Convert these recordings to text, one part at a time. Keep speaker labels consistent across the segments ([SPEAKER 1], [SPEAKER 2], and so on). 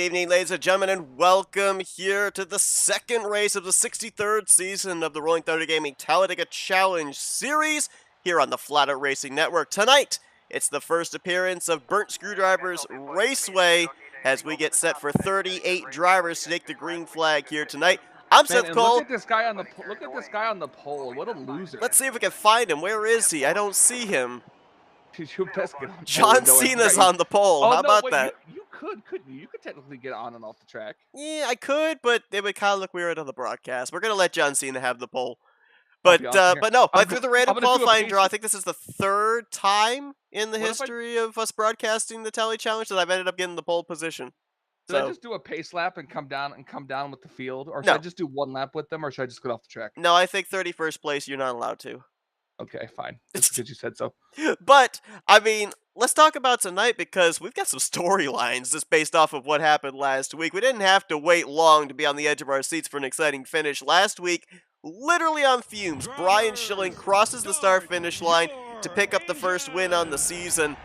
[SPEAKER 1] evening, ladies and gentlemen, and welcome here to the second race of the 63rd season of the Rolling Thunder Gaming Talladega Challenge Series here on the Flatout Racing Network. Tonight, it's the first appearance of Burnt Screwdriver's Raceway as we get set for 38 drivers to take the green flag here tonight. I'm
[SPEAKER 2] Man,
[SPEAKER 1] Seth
[SPEAKER 2] and
[SPEAKER 1] Cole.
[SPEAKER 2] look at this guy on the pole. What a loser.
[SPEAKER 1] Let's see if we can find him. Where is he? I don't see him.
[SPEAKER 2] You best get on pole.
[SPEAKER 1] John Cena's on the pole.
[SPEAKER 2] Oh
[SPEAKER 1] How
[SPEAKER 2] no,
[SPEAKER 1] about
[SPEAKER 2] wait,
[SPEAKER 1] that?
[SPEAKER 2] you couldn't you? You could technically get on and off the track.
[SPEAKER 1] Yeah, I could, but it would kind of look weird on the broadcast. We're gonna let John Cena have the pole.
[SPEAKER 2] I'll
[SPEAKER 1] But
[SPEAKER 2] be honest here.
[SPEAKER 1] no,
[SPEAKER 2] I'm
[SPEAKER 1] through the random
[SPEAKER 2] gonna do a
[SPEAKER 1] qualifying draw, I
[SPEAKER 2] pace-
[SPEAKER 1] think this is the third time in the
[SPEAKER 2] What if I-
[SPEAKER 1] history of us broadcasting the Tally Challenge that I've ended up getting the pole position.
[SPEAKER 2] Should I
[SPEAKER 1] So
[SPEAKER 2] just do a pace lap and come down with the field, or should
[SPEAKER 1] No.
[SPEAKER 2] I just do one lap with them, or should I just get off the track?
[SPEAKER 1] no, I think 31st place you're not allowed to.
[SPEAKER 2] Okay, fine. Just because you said so.
[SPEAKER 1] But I mean, let's talk about tonight because we've got some storylines just based off of what happened last week. We didn't have to wait long to be on the edge of our seats for an exciting finish. Last week, literally on fumes, Brian Schilling crosses the start-finish line to pick up the first win on the season.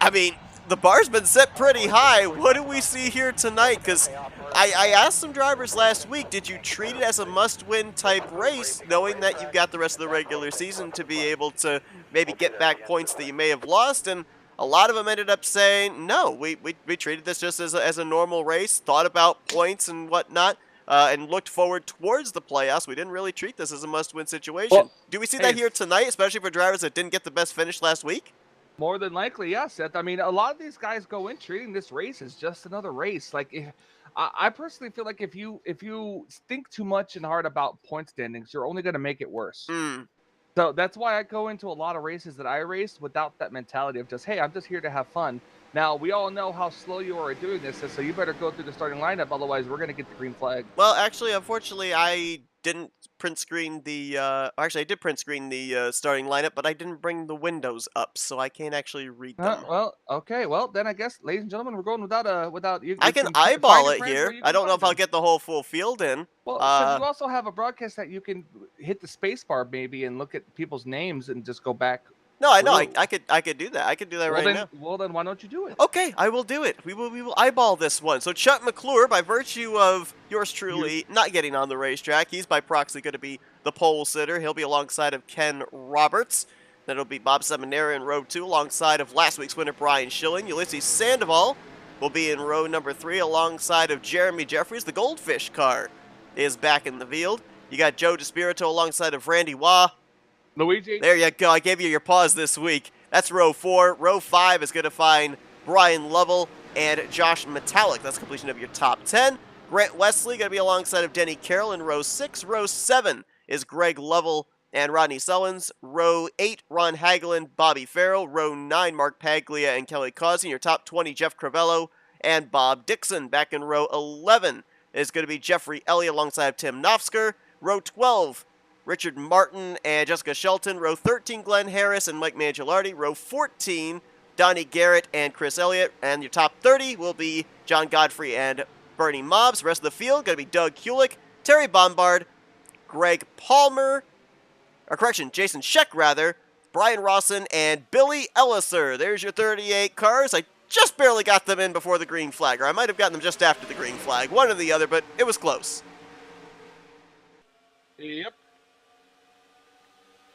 [SPEAKER 1] I mean, the bar's been set pretty high. What do we see here tonight? Because I asked some drivers last week, did you treat it as a must-win type race, knowing that you've got the rest of the regular season to be able to maybe get back points that you may have lost? And a lot of them ended up saying, no, we treated this just as a normal race, thought about points and whatnot, and looked forward towards the playoffs. We didn't really treat this as a must-win situation.
[SPEAKER 2] Well,
[SPEAKER 1] do we see that here tonight, especially for drivers that didn't get the best finish last week?
[SPEAKER 2] More than likely, yeah, Seth. I mean, a lot of these guys go in treating this race as just another race. Like, I personally feel like if you think too much and hard about point standings, you're only going to make it worse. So that's why I go into a lot of races that I race without that mentality of just, hey, I'm just here to have fun. Now, we all know how slow you are at doing this, so you better go through the starting lineup, otherwise we're going to get the green flag.
[SPEAKER 1] Well, actually, unfortunately, I didn't print screen the, actually, I did print screen the starting lineup, but I didn't bring the windows up, so I can't actually read them.
[SPEAKER 2] Well, okay, well, then I guess, ladies and gentlemen, we're going without you.
[SPEAKER 1] I can eyeball it here. I don't know if I'll get the whole full field in.
[SPEAKER 2] Well, so you also have a broadcast that you can hit the space bar maybe and look at people's names and just go back.
[SPEAKER 1] No, I know. I could do that. I could do that right now.
[SPEAKER 2] Well, then why don't you do it?
[SPEAKER 1] Okay, I will do it. We will eyeball this one. So Chuck McClure, by virtue of yours truly not getting on the racetrack, he's by proxy going to be the pole sitter. He'll be alongside of Ken Roberts. Then it'll be Bob Seminary in row 2 alongside of last week's winner Brian Schilling. Ulysses Sandoval will be in row number 3 alongside of Jeremy Jeffries. The Goldfish car is back in the field. You got Joe DeSpirito alongside of Randy Waugh.
[SPEAKER 2] Luigi.
[SPEAKER 1] There you go. I gave you your pause this week. That's row 4. Row 5 is going to find Brian Lovell and Josh Metallic. That's completion of your top 10. Grant Wesley going to be alongside of Denny Carroll in row 6. Row 7 is Greg Lovell and Rodney Sullins. Row 8, Ron Hagelin, Bobby Farrell. Row 9, Mark Paglia and Kelly Causey. Your top 20, Jeff Crivello and Bob Dixon. Back in row 11 is going to be Jeffrey Elliott alongside of Tim Nofsker. Row 12, Richard Martin and Jessica Shelton. Row 13, Glenn Harris and Mike Mangialardi. Row 14, Donnie Garrett and Chris Elliott. And your top 30 will be John Godfrey and Bernie Mobbs. The rest of the field going to be Doug Kulik, Terry Bombard, Greg Palmer, or correction, Jason Scheck rather, Brian Rawson, and Billy Elliser. There's your 38 cars. I just barely got them in before the green flag, or I might have gotten them just after the green flag. One or the other, but it was close.
[SPEAKER 2] Yep.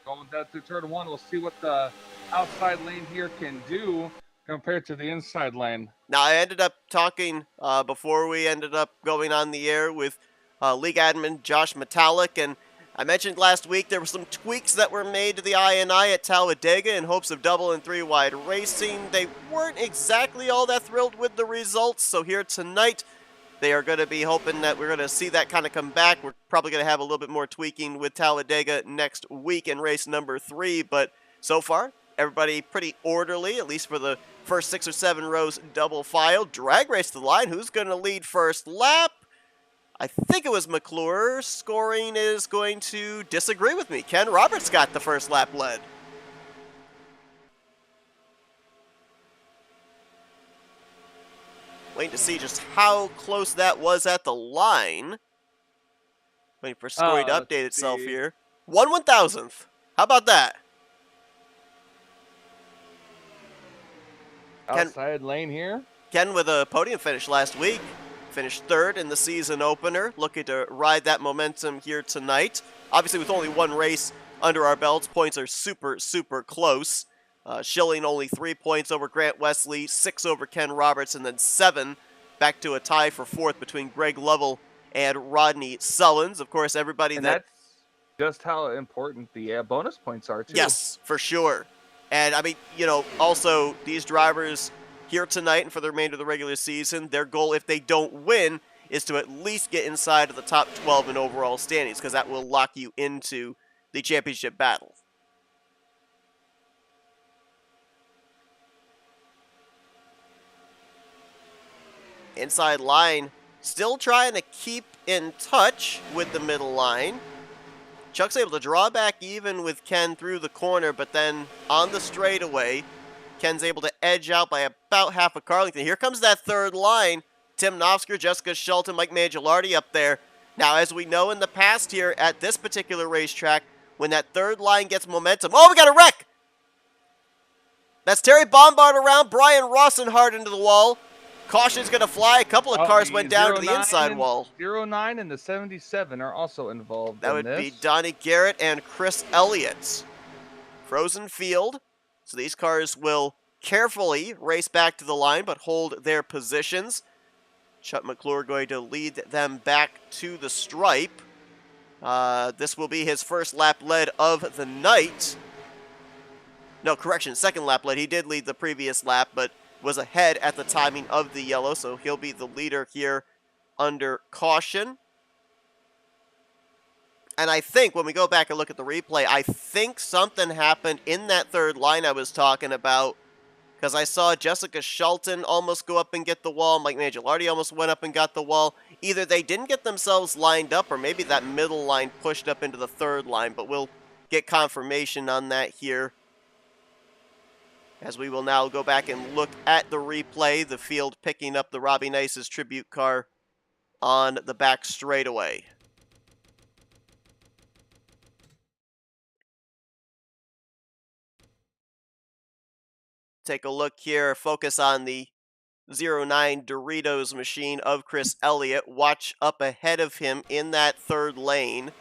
[SPEAKER 2] Going down through turn 1, we'll see what the outside lane here can do compared to the inside lane.
[SPEAKER 1] Now, I ended up talking before we ended up going on the air with league admin Josh Metallic, and I mentioned last week there were some tweaks that were made to the INI at Talladega in hopes of double and 3-wide racing. They weren't exactly all that thrilled with the results, so here tonight they are going to be hoping that we're going to see that kind of come back. We're probably going to have a little bit more tweaking with Talladega next week in race number 3, but so far, everybody pretty orderly, at least for the first 6 or 7 rows double file. Drag race to the line. Who's going to lead first lap? I think it was McClure. Scoring is going to disagree with me. Ken Roberts got the first lap led. Waiting to see just how close that was at the line. Waiting for scoring to update itself here. 1/1000th. How about that?
[SPEAKER 2] Outside lane here.
[SPEAKER 1] Ken with a podium finish last week. Finished third in the season opener. Looking to ride that momentum here tonight. Obviously, with only one race under our belts, points are super, super close. Schilling only 3 points over Grant Wesley, 6 over Ken Roberts, and then 7 back to a tie for fourth between Greg Lovell and Rodney Sullins. Of course, everybody
[SPEAKER 2] And
[SPEAKER 1] that...
[SPEAKER 2] that's just how important the bonus points are, too.
[SPEAKER 1] Yes, for sure. And, I mean, you know, also, these drivers here tonight and for the remainder of the regular season, their goal, if they don't win, is to at least get inside of the top 12 in overall standings, because that will lock you into the championship battle. Inside line, still trying to keep in touch with the middle line. Chuck's able to draw back even with Ken through the corner, but then on the straightaway, Ken's able to edge out by about half a car length. Here comes that third line. Tim Nofsker, Jessica Shelton, Mike Mangialardi up there. Now, as we know in the past here at this particular racetrack, when that third line gets momentum... Oh, we got a wreck! That's Terry Bombard around, Brian Rossenhart into the wall. Caution's going to fly. A couple of cars went down to the inside wall.
[SPEAKER 2] 09 and the 77 are also involved
[SPEAKER 1] That would be Donnie Garrett and Chris Elliott. Frozen field. So these cars will carefully race back to the line, but hold their positions. Chuck McClure going to lead them back to the stripe. This will be his first lap lead of the night. No, correction, second lap lead. He did lead the previous lap, but was ahead at the timing of the yellow, so he'll be the leader here under caution. And I think when we go back and look at the replay, I think something happened in that third line I was talking about, because I saw Jessica Shelton almost go up and get the wall. Mike Mangialardi almost went up and got the wall. Either they didn't get themselves lined up, or maybe that middle line pushed up into the third line, but we'll get confirmation on that here, as we will now go back and look at the replay. The field picking up the Robbie Nice's tribute car on the back straightaway. Take a look here. Focus on the 09 Doritos machine of Chris Elliott. Watch up ahead of him in that third lane.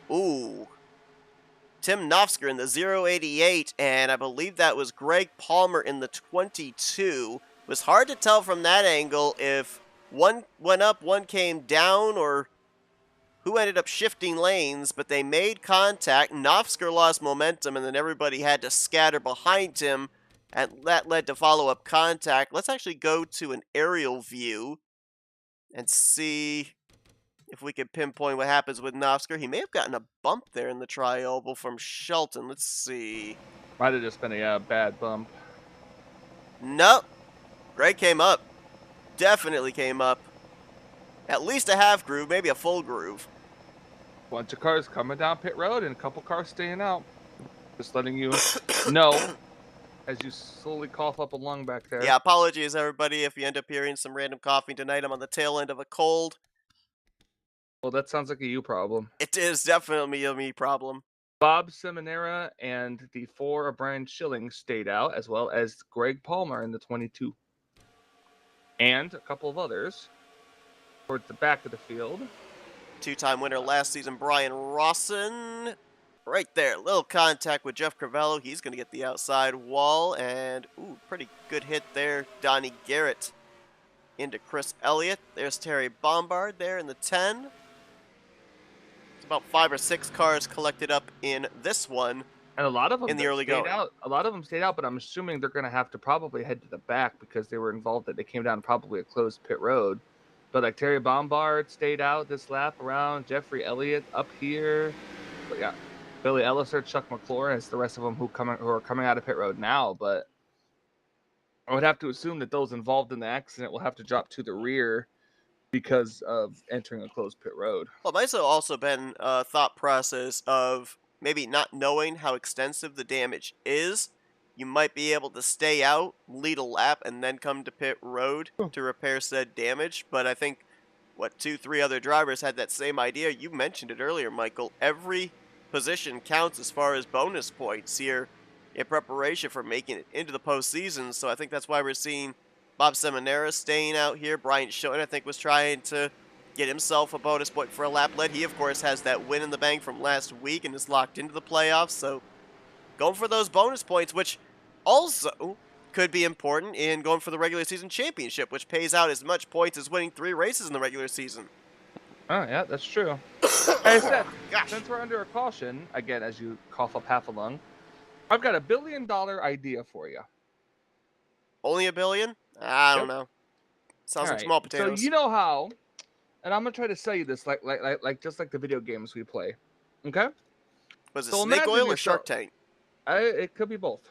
[SPEAKER 1] Ooh. Tim Nofsker in the 088, and I believe that was Greg Palmer in the 22. It was hard to tell from that angle if one went up, one came down, or who ended up shifting lanes, but they made contact. Nofsker lost momentum, and then everybody had to scatter behind him, and that led to follow-up contact. Let's actually go to an aerial view and see if we could pinpoint what happens with Nofsker. He may have gotten a bump there in the tri-oval from Shelton. Let's see.
[SPEAKER 2] Might have just been a bad bump.
[SPEAKER 1] Nope. Greg came up. Definitely came up. At least a half groove, maybe a full groove.
[SPEAKER 2] Bunch of cars coming down pit road and a couple cars staying out. Just letting you know as you slowly cough up a lung back there.
[SPEAKER 1] Yeah, apologies everybody if you end up hearing some random coughing tonight. I'm on the tail end of a cold.
[SPEAKER 2] Well, that sounds like a you problem.
[SPEAKER 1] It is definitely a me problem.
[SPEAKER 2] Bob Seminara and the 4 of Brian Schilling stayed out, as well as Greg Palmer in the 22. And a couple of others towards the back of the field.
[SPEAKER 1] Two-time winner last season, Brian Rawson. Right there, little contact with Jeff Crivello. He's going to get the outside wall, and ooh, pretty good hit there. Donnie Garrett into Chris Elliott. There's Terry Bombard there in the 10. It's about 5 or 6 cars collected up in this one.
[SPEAKER 2] And a lot of them
[SPEAKER 1] in the early going.
[SPEAKER 2] A lot of them stayed out, but I'm assuming they're going to have to probably head to the back because they were involved that they came down probably a closed pit road. But like Terry Bombard stayed out this lap around, Jeffrey Elliott up here. But yeah, Billy Elliser, Chuck McClure, as the rest of them who are coming out of pit road now. But I would have to assume that those involved in the accident will have to drop to the rear because of entering a closed pit road.
[SPEAKER 1] Well, it might have also been a thought process of maybe not knowing how extensive the damage is. You might be able to stay out, lead a lap, and then come to pit road to repair said damage. But I think, 2-3 other drivers had that same idea. You mentioned it earlier, Michael. Every position counts as far as bonus points here. in preparation for making it into the postseason. So I think that's why we're seeing Bob Seminara staying out here. Brian Schilling, I think, was trying to get himself a bonus point for a lap lead. He, of course, has that win in the bank from last week and is locked into the playoffs. So going for those bonus points, which also could be important in going for the regular season championship, which pays out as much points as winning 3 races in the regular season.
[SPEAKER 2] Oh, yeah, that's true. Hey, Seth,
[SPEAKER 1] Gosh.
[SPEAKER 2] since we're under a caution, again, as you cough up half a lung, I've got $1 billion idea for you.
[SPEAKER 1] Only $1 billion? I don't know. Sounds like small potatoes.
[SPEAKER 2] So you know how, and I'm gonna try to sell you this like just like the video games we play. Okay?
[SPEAKER 1] Was it
[SPEAKER 2] So
[SPEAKER 1] Snake Oil or
[SPEAKER 2] yourself-
[SPEAKER 1] Shark Tank?
[SPEAKER 2] It could be both.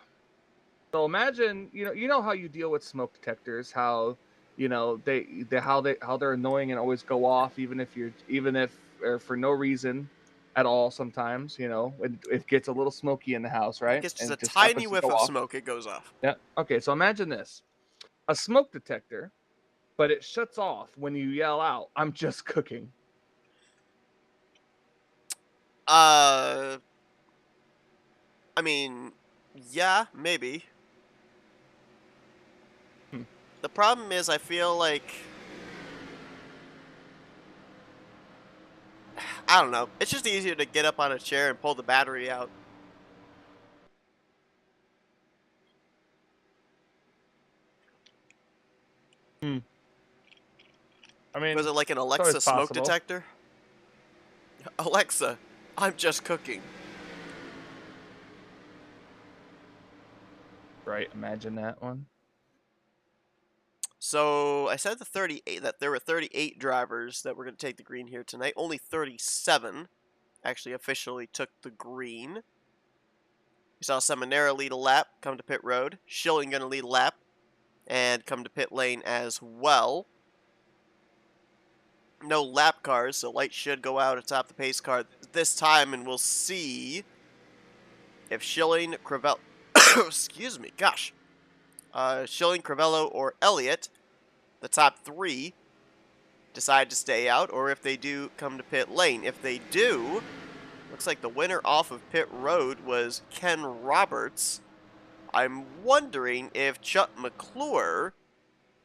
[SPEAKER 2] So imagine, you know how you deal with smoke detectors, how how they're annoying and always go off, even if or for no reason at all. Sometimes, it gets a little smoky in the house, right?
[SPEAKER 1] It's just
[SPEAKER 2] And
[SPEAKER 1] a
[SPEAKER 2] it
[SPEAKER 1] tiny
[SPEAKER 2] happens to
[SPEAKER 1] whiff
[SPEAKER 2] go
[SPEAKER 1] of
[SPEAKER 2] off.
[SPEAKER 1] smoke, it goes off.
[SPEAKER 2] Yeah. Okay. So imagine this: a smoke detector, but it shuts off when you yell out, "I'm just cooking."
[SPEAKER 1] I mean, yeah, maybe. The problem is, I feel like, I don't know. It's just easier to get up on a chair and pull the battery out.
[SPEAKER 2] I mean,
[SPEAKER 1] Was it like an
[SPEAKER 2] always
[SPEAKER 1] Alexa smoke
[SPEAKER 2] possible.
[SPEAKER 1] detector? Alexa, I'm just cooking.
[SPEAKER 2] Right. Imagine that one.
[SPEAKER 1] So I said that there were 38 drivers that were going to take the green here tonight. Only 37 actually officially took the green. We saw Seminara lead a lap, come to pit road. Schilling going to lead a lap and come to pit lane as well. No lap cars, so lights should go out atop the pace car this time, and we'll see if Schilling, Crivello, excuse me, gosh, Schilling, Crivello, or Elliott, the top 3, decide to stay out, or if they do come to pit lane. If they do, looks like the winner off of pit road was Ken Roberts. I'm wondering if Chuck McClure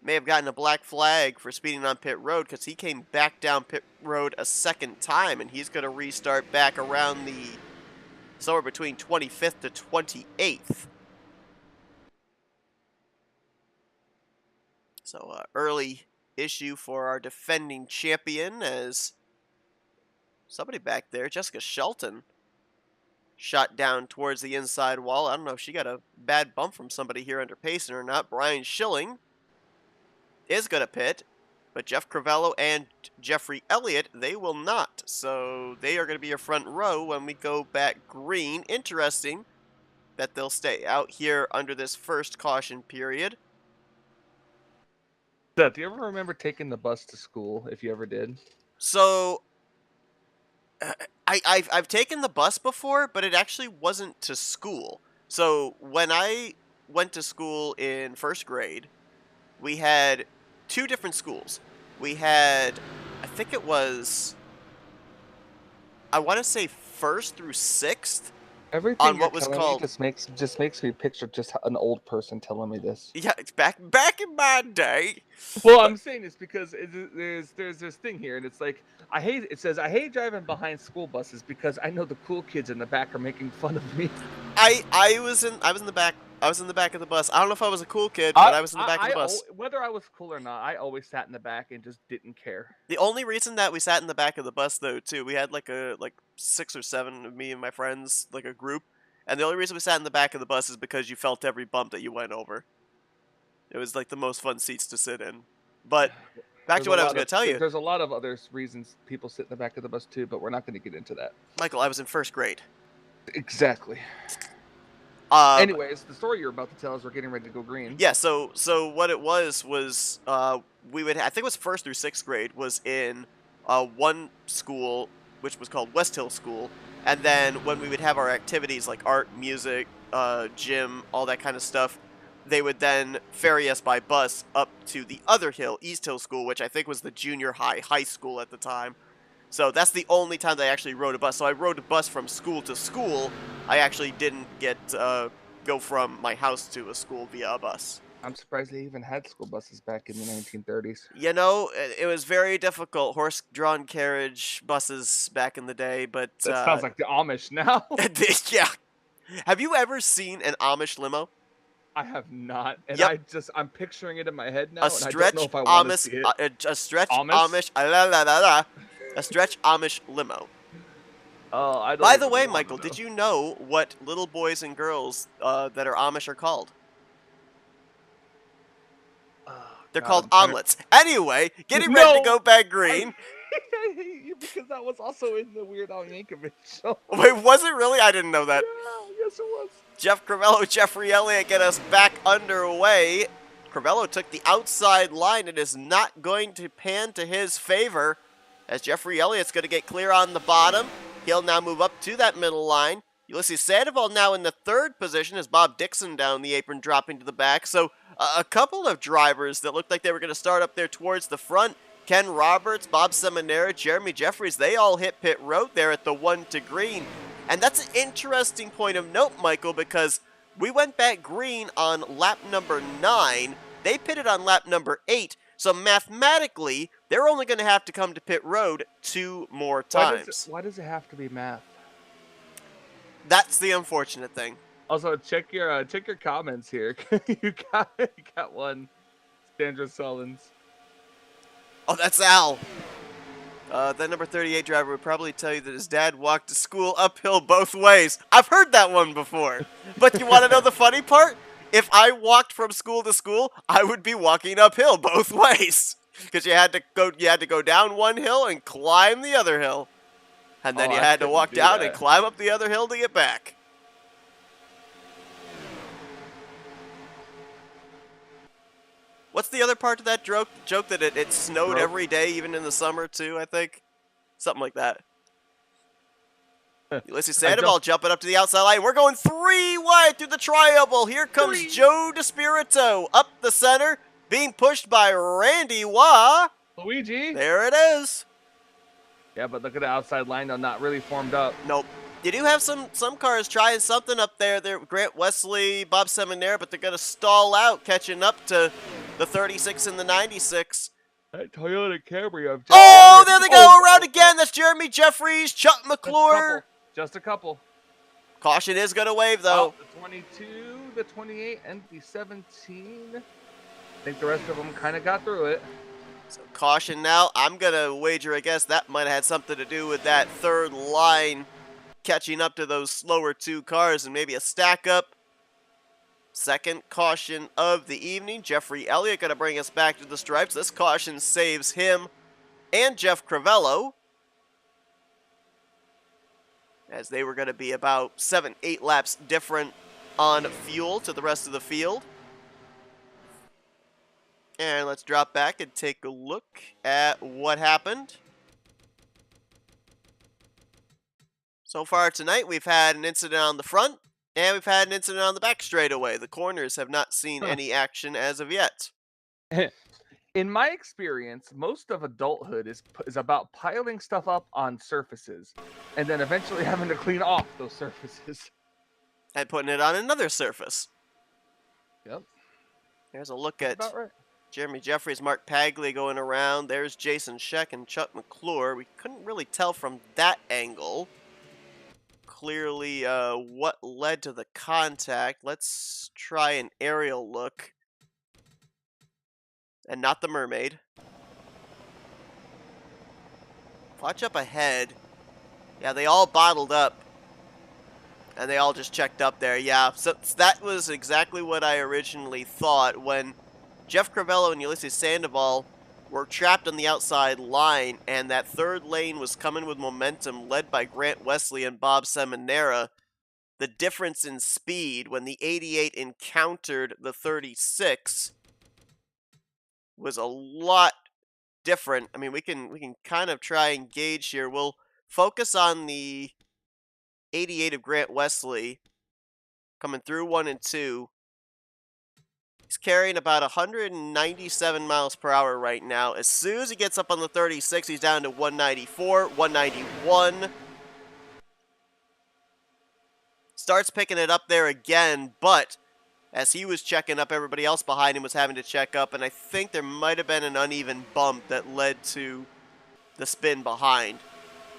[SPEAKER 1] may have gotten a black flag for speeding on pit road, because he came back down pit road a second time, and he's going to restart back around the somewhere between 25th to 28th. So early issue for our defending champion, as somebody back there, Jessica Shelton, shot down towards the inside wall. I don't know if she got a bad bump from somebody here under pacing or not. Brian Schilling is going to pit, but Jeff Crivello and Jeffrey Elliott, they will not. So they are going to be your front row when we go back green. Interesting that they'll stay out here under this first caution period.
[SPEAKER 2] Seth, do you ever remember taking the bus to school, if you ever did?
[SPEAKER 1] So I've taken the bus before, but it actually wasn't to school. So when I went to school in first grade, we had 2 different schools. We had, I think it was, I want to say 1st through 6th.
[SPEAKER 2] Everything
[SPEAKER 1] On what was called,
[SPEAKER 2] just makes me picture just an old person telling me this.
[SPEAKER 1] yeah, it's back in my day.
[SPEAKER 2] Well, I'm saying this because there's this thing here, and it's like it says I hate driving behind school buses because I know the cool kids in the back are making fun of me.
[SPEAKER 1] I was in the back. I was in the back of the bus. I don't know if I was a cool kid, but I was in the back of the bus.
[SPEAKER 2] Whether I was cool or not, I always sat in the back and just didn't care.
[SPEAKER 1] The only reason that we sat in the back of the bus, though, too, we had like 6 or 7 of me and my friends, like a group, and the only reason we sat in the back of the bus is because you felt every bump that you went over. It was like the most fun seats to sit in. But back to what I was going to tell you.
[SPEAKER 2] There's a lot of other reasons people sit in the back of the bus too, but we're not going to get into that.
[SPEAKER 1] Michael, I was in first grade.
[SPEAKER 2] Exactly. Anyways, the story you're about to tell is we're getting ready to go green.
[SPEAKER 1] Yeah, so what it was we would, I think it was 1st through 6th grade, was in one school, which was called West Hill School, and then when we would have our activities like art, music, gym, all that kind of stuff, they would then ferry us by bus up to the other hill, East Hill School, which I think was the junior high school at the time. So that's the only time that I actually rode a bus. So I rode a bus from school to school. I actually didn't get go from my house to a school via a bus.
[SPEAKER 2] I'm surprised they even had school buses back in the 1930s.
[SPEAKER 1] You know, it was very difficult. Horse-drawn carriage buses back in the day, but
[SPEAKER 2] That sounds like the Amish now.
[SPEAKER 1] yeah. Have you ever seen an Amish limo?
[SPEAKER 2] I have not, and
[SPEAKER 1] Yep.
[SPEAKER 2] I'm picturing it in my head now,
[SPEAKER 1] A
[SPEAKER 2] and I don't
[SPEAKER 1] stretch
[SPEAKER 2] know if I want to
[SPEAKER 1] Amish,
[SPEAKER 2] see it.
[SPEAKER 1] a stretch
[SPEAKER 2] Amish?
[SPEAKER 1] a stretch Amish limo.
[SPEAKER 2] Oh, I don't.
[SPEAKER 1] By the
[SPEAKER 2] even
[SPEAKER 1] way,
[SPEAKER 2] wanna
[SPEAKER 1] Michael,
[SPEAKER 2] know.
[SPEAKER 1] did you know what little boys and girls that are Amish are called?
[SPEAKER 2] Oh,
[SPEAKER 1] They're
[SPEAKER 2] God,
[SPEAKER 1] called
[SPEAKER 2] I'm trying
[SPEAKER 1] omelets. Anyway, getting ready to
[SPEAKER 2] No!
[SPEAKER 1] go back green.
[SPEAKER 2] I hate you because that was also in the Weird Al Yankovic show.
[SPEAKER 1] Wait, was it really? I didn't know that.
[SPEAKER 2] Yeah, yes it was.
[SPEAKER 1] Jeff Crivello, Jeffrey Elliott get us back underway. Crivello took the outside line. It is not going to pan to his favor as Jeffrey Elliott's going to get clear on the bottom. He'll now move up to that middle line. Ulysses Sandoval now in the third position as Bob Dixon down the apron dropping to the back. So a couple of drivers that looked like they were going to start up there towards the front. Ken Roberts, Bob Seminara, Jeremy Jeffries, they all hit pit road there at the 1 to green. And that's an interesting point of note, Michael, because we went back green on lap number 9. They pitted on lap number 8. So mathematically, they're only going to have to come to pit road 2 more times.
[SPEAKER 2] Why does it have to be math?
[SPEAKER 1] That's the unfortunate thing.
[SPEAKER 2] Also, check your comments here. you got one, Sandra Sullins.
[SPEAKER 1] Oh, that's Al. That number 38 driver would probably tell you that his dad walked to school uphill both ways. I've heard that one before. But you want to know the funny part? If I walked from school to school, I would be walking uphill both ways. Because you had to go down one hill and climb the other hill. And then you had to walk down and climb up the other hill to get back. What's the other part of that joke that it snowed every day, even in the summer, too, I think? Something like that. Ulysses Sandoval jumping up to the outside line. We're going 3 wide through the tri-oval. Here comes Joe DeSpirito up the center, being pushed by Randy Waugh.
[SPEAKER 2] Luigi.
[SPEAKER 1] There it is.
[SPEAKER 2] Yeah, but look at the outside line, though, not really formed up.
[SPEAKER 1] Nope. You do have some cars trying something up there. They're Grant Wesley, Bob Seminara, but they're going to stall out, catching up to the 36 and the 96.
[SPEAKER 2] That Toyota Camry of
[SPEAKER 1] there they go around again. That's Jeremy Jeffries, Chuck McClure.
[SPEAKER 2] Just a couple.
[SPEAKER 1] Caution is going to wave, though.
[SPEAKER 2] The 22, the 28, and the 17. I think the rest of them kind of got through it.
[SPEAKER 1] So caution now. I'm going to wager, I guess, that might have had something to do with that third line catching up to those slower 2 cars and maybe a stack up. Second caution of the evening. Jeffrey Elliott going to bring us back to the stripes. This caution saves him and Jeff Crivello, as they were going to be about 7-8 laps different on fuel to the rest of the field. And let's drop back and take a look at what happened. So far tonight, we've had an incident on the front, and we've had an incident on the back straightaway. The corners have not seen any action as of yet.
[SPEAKER 2] In my experience, most of adulthood is about piling stuff up on surfaces, and then eventually having to clean off those surfaces.
[SPEAKER 1] And putting it on another surface.
[SPEAKER 2] Yep.
[SPEAKER 1] There's a look at
[SPEAKER 2] about right.
[SPEAKER 1] Jeremy Jeffries, Mark Pagley going around. There's Jason Scheck and Chuck McClure. We couldn't really tell from that angle clearly what led to the contact. Let's try an aerial look. And not the mermaid. Watch up ahead. Yeah, they all bottled up. And they all just checked up there. Yeah, so that was exactly what I originally thought when Jeff Crivello and Ulysses Sandoval were trapped on the outside line, and that third lane was coming with momentum, led by Grant Wesley and Bob Seminara. The difference in speed when the 88 encountered the 36 was a lot different. I mean, we can kind of try and gauge here. We'll focus on the 88 of Grant Wesley coming through 1 and 2. He's carrying about 197 miles per hour right now. As soon as he gets up on the 36, he's down to 194, 191. Starts picking it up there again, but as he was checking up, everybody else behind him was having to check up, and I think there might have been an uneven bump that led to the spin behind.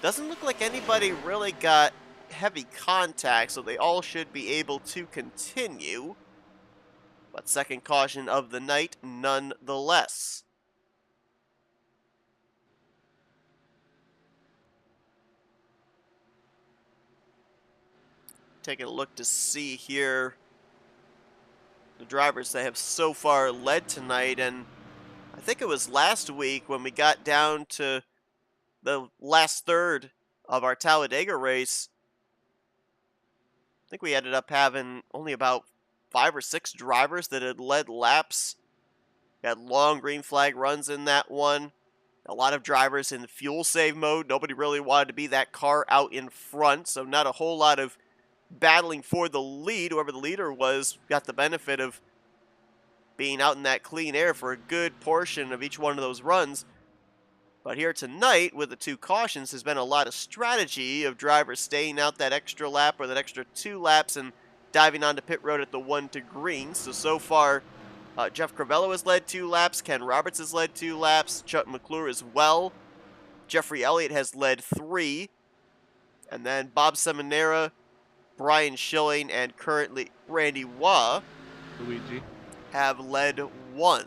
[SPEAKER 1] Doesn't look like anybody really got heavy contact, so they all should be able to continue. But second caution of the night nonetheless. Taking a look to see here the drivers that have so far led tonight, and I think it was last week when we got down to the last third of our Talladega race. I think we ended up having only about 5 or 6 drivers that had led laps. We had long green flag runs in that one. A lot of drivers in fuel save mode. Nobody really wanted to be that car out in front, so not a whole lot of battling for the lead. Whoever the leader was got the benefit of being out in that clean air for a good portion of each one of those runs. But here tonight, with the 2 cautions, there's been a lot of strategy of drivers staying out that extra lap or that extra 2 laps and diving onto pit road at the 1 to green. So far, Jeff Crivello has led 2 laps. Ken Roberts has led 2 laps. Chuck McClure as well. Jeffrey Elliott has led 3. And then Bob Seminara, Brian Schilling, and currently Randy Waugh
[SPEAKER 2] Luigi
[SPEAKER 1] have led 1.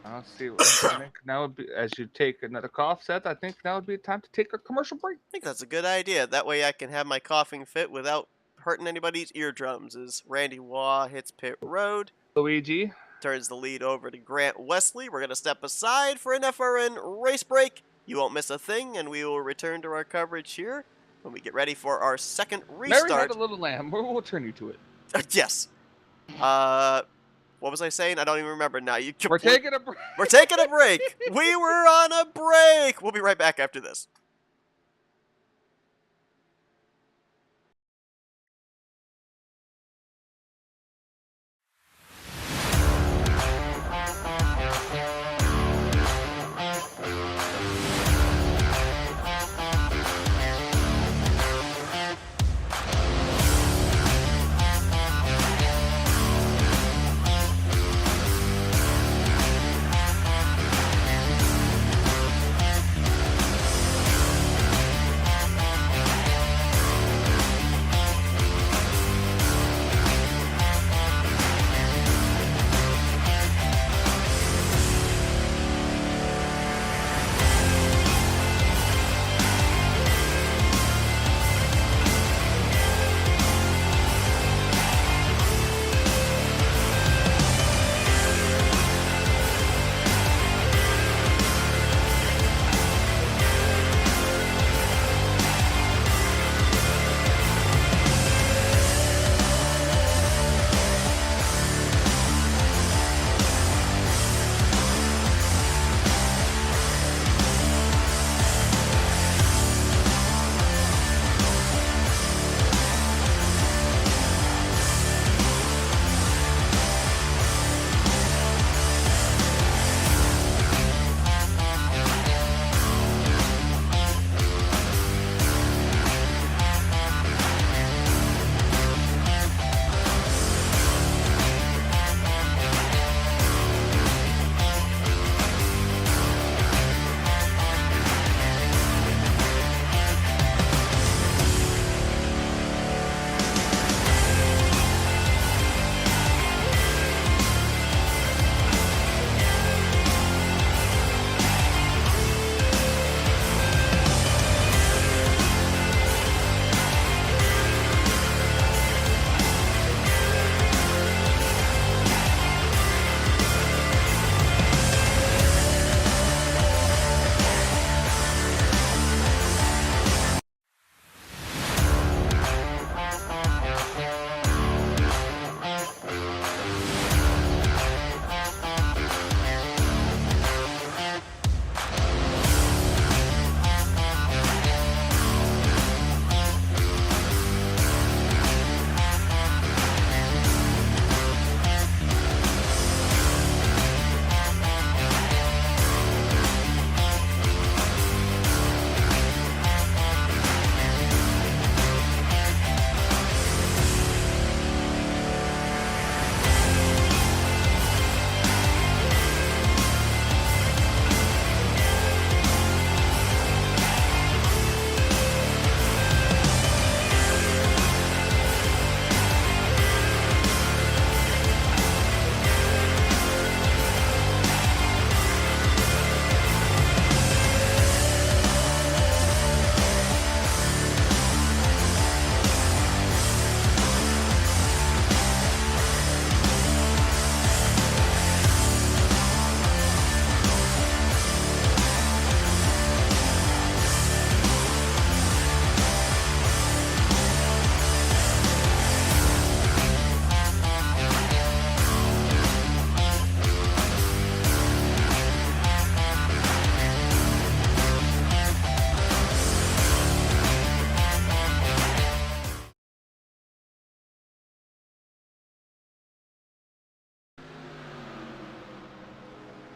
[SPEAKER 2] I'll see. I think now would be, as you take another cough set, I think now would be time to take a commercial break.
[SPEAKER 1] I think that's a good idea. That way I can have my coughing fit without hurting anybody's eardrums. As Randy Waugh hits pit road.
[SPEAKER 2] Luigi
[SPEAKER 1] turns the lead over to Grant Wesley. We're going to step aside for an FRN race break. You won't miss a thing, and we will return to our coverage here when we get ready for our second restart.
[SPEAKER 2] Mary had a little lamb. We'll turn you to it.
[SPEAKER 1] Yes. What was I saying? I don't even remember now.
[SPEAKER 2] We're taking a break.
[SPEAKER 1] We're taking a break. We were on a break. We'll be right back after this.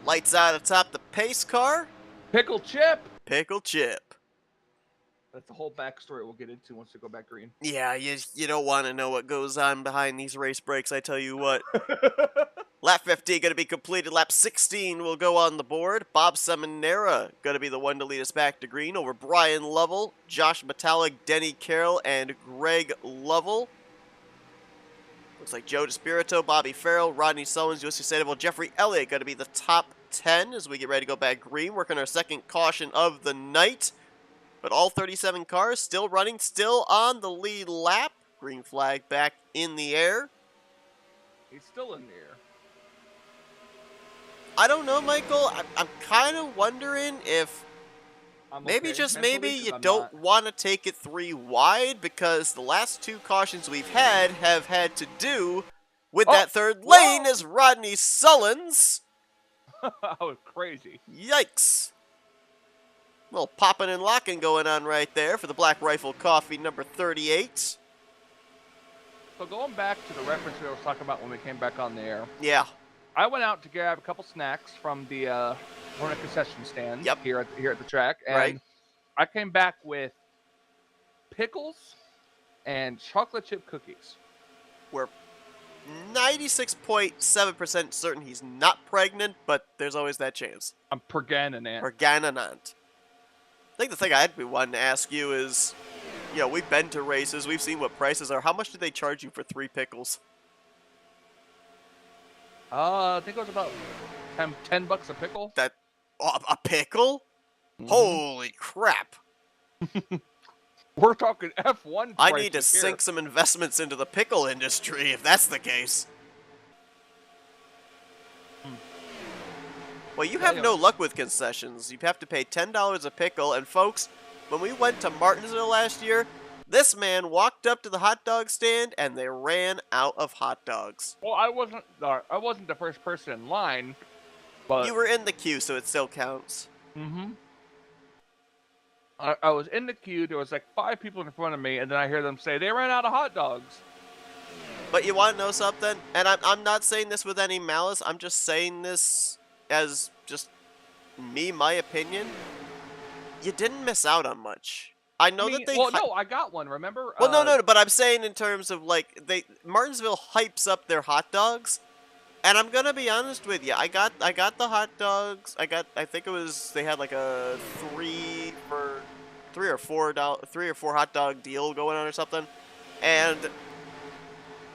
[SPEAKER 1] Lights out atop the pace car.
[SPEAKER 2] Pickle Chip.
[SPEAKER 1] Pickle Chip.
[SPEAKER 2] That's the whole backstory we'll get into once we go back green.
[SPEAKER 1] Yeah, you don't want to know what goes on behind these race breaks, I tell you what. Lap 15 going to be completed. Lap 16 will go on the board. Bob Seminara going to be the one to lead us back to green over Brian Lovell, Josh Metallic, Denny Carroll, and Greg Lovell. Looks like Joe DeSpirito, Bobby Farrell, Rodney Sullins, USC Sustainable, Jeffrey Elliott going to be the top 10 as we get ready to go back green. Working our second caution of the night. But all 37 cars still running, still on the lead lap. Green flag back in the air.
[SPEAKER 2] He's still in the air.
[SPEAKER 1] I don't know, Michael. I'm kind of wondering if maybe, just maybe, you don't want to take it 3 wide, because the last 2 cautions we've had have had to do with that third lane as Rodney Sullins.
[SPEAKER 2] That was crazy.
[SPEAKER 1] Yikes. A little popping and locking going on right there for the Black Rifle Coffee number 38.
[SPEAKER 2] So going back to the reference we were talking about when we came back on the air.
[SPEAKER 1] Yeah.
[SPEAKER 2] I went out to grab a couple snacks from the Hornet concession stand here at the track, and I came back with pickles and chocolate chip cookies.
[SPEAKER 1] We're 96.7% certain he's not pregnant, but there's always that chance.
[SPEAKER 2] I'm pregnant.
[SPEAKER 1] I think the thing I'd be wanting to ask you is, you know, we've been to races, we've seen what prices are. How much do they charge you for 3 pickles?
[SPEAKER 2] I think it was about $10 a pickle.
[SPEAKER 1] A pickle? Mm-hmm. Holy crap.
[SPEAKER 2] We're talking F1
[SPEAKER 1] I need to sink some investments into the pickle industry if that's the case. Well, you have no luck with concessions. You have to pay $10 a pickle. And folks, when we went to Martinsville last year, this man walked up to the hot dog stand and they ran out of hot dogs.
[SPEAKER 2] Well, I wasn't the first person in line, but
[SPEAKER 1] you were in the queue, so it still counts.
[SPEAKER 2] Mm-hmm. I was in the queue. There was like 5 people in front of me, and then I hear them say they ran out of hot dogs.
[SPEAKER 1] But you want to know something? And I'm not saying this with any malice. I'm just saying this as just my opinion. You didn't miss out on much. I know that they.
[SPEAKER 2] Well, no, I got one. Remember?
[SPEAKER 1] Well, no, but I'm saying in terms of like Martinsville hypes up their hot dogs, and I'm gonna be honest with you. I got the hot dogs. I think it was they had like a 3 or 4 hot dog deal going on or something, and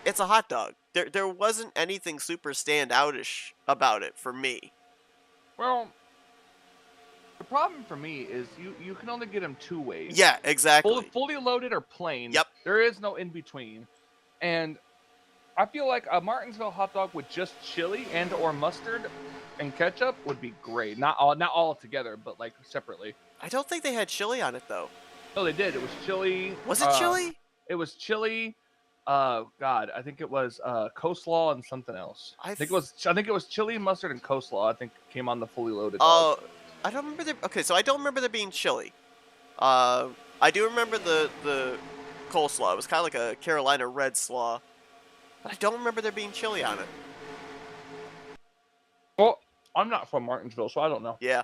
[SPEAKER 1] it's a hot dog. There wasn't anything super standoutish about it for me.
[SPEAKER 2] Well, the problem for me is you can only get them 2 ways.
[SPEAKER 1] Yeah, exactly.
[SPEAKER 2] Fully loaded or plain.
[SPEAKER 1] Yep.
[SPEAKER 2] There is no in between. And I feel like a Martinsville hot dog with just chili and or mustard and ketchup would be great. Not all together, but like separately.
[SPEAKER 1] I don't think they had chili on it though.
[SPEAKER 2] No, they did. It was chili.
[SPEAKER 1] Was it chili?
[SPEAKER 2] It was chili. God, I think it was coleslaw and something else. I think it was chili, mustard, and coleslaw. I think came on the fully loaded.
[SPEAKER 1] Oh, I don't remember so I don't remember there being chili. I do remember the coleslaw. It was kind of like a Carolina red slaw, but I don't remember there being chili on it.
[SPEAKER 2] Well, I'm not from Martinsville, so I don't know.
[SPEAKER 1] Yeah.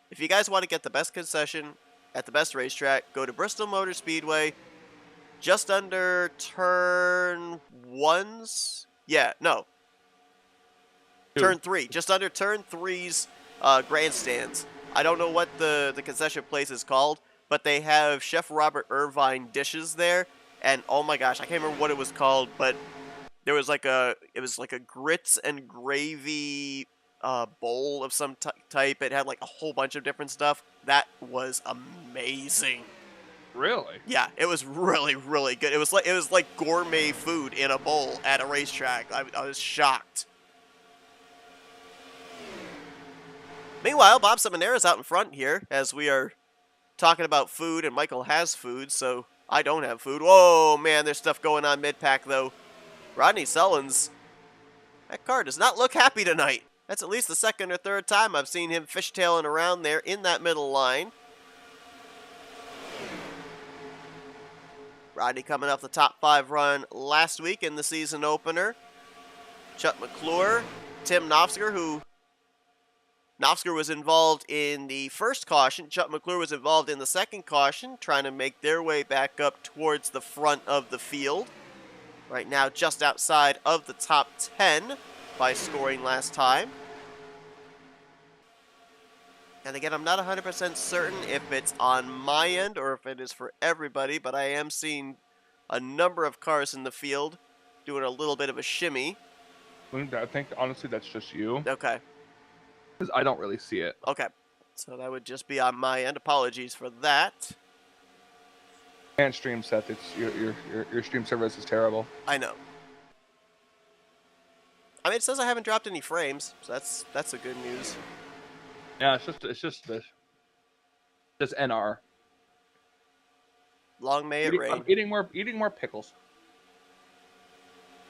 [SPEAKER 1] If you guys want to get the best concession at the best racetrack, go to Bristol Motor Speedway. Just under turn 1's. Yeah, no.
[SPEAKER 2] 2.
[SPEAKER 1] Turn 3. Just under turn 3's grandstands. I don't know what the concession place is called, but they have Chef Robert Irvine dishes there. And oh my gosh, I can't remember what it was called, but there was like a grits and gravy bowl of some type. It had like a whole bunch of different stuff. That was amazing.
[SPEAKER 2] Really?
[SPEAKER 1] Yeah, it was really, really good. It was like gourmet food in a bowl at a racetrack. I was shocked. Meanwhile, Bob Seminara's out in front here as we are talking about food, and Michael has food, so I don't have food. Whoa, man, there's stuff going on mid-pack, though. Rodney Sullins, that car does not look happy tonight. That's at least the 2nd or 3rd time I've seen him fishtailing around there in that middle line. Rodney coming off the top 5 run last week in the season opener. Chuck McClure, Tim Knopfsker, who Nofsker was involved in the first caution. Chuck McClure was involved in the second caution, trying to make their way back up towards the front of the field. Right now, just outside of the top 10 by scoring last time. And again, I'm not 100% certain if it's on my end or if it is for everybody, but I am seeing a number of cars in the field doing a little bit of a shimmy.
[SPEAKER 2] I think, honestly, that's just you.
[SPEAKER 1] Okay.
[SPEAKER 2] Because I don't really see it.
[SPEAKER 1] Okay. So that would just be on my end. Apologies for that.
[SPEAKER 2] Can't stream, Seth. It's your stream service is terrible.
[SPEAKER 1] I know. I mean, it says I haven't dropped any frames, so that's a good news.
[SPEAKER 2] Yeah, it's just NR.
[SPEAKER 1] Long may it rain.
[SPEAKER 2] I'm eating more pickles.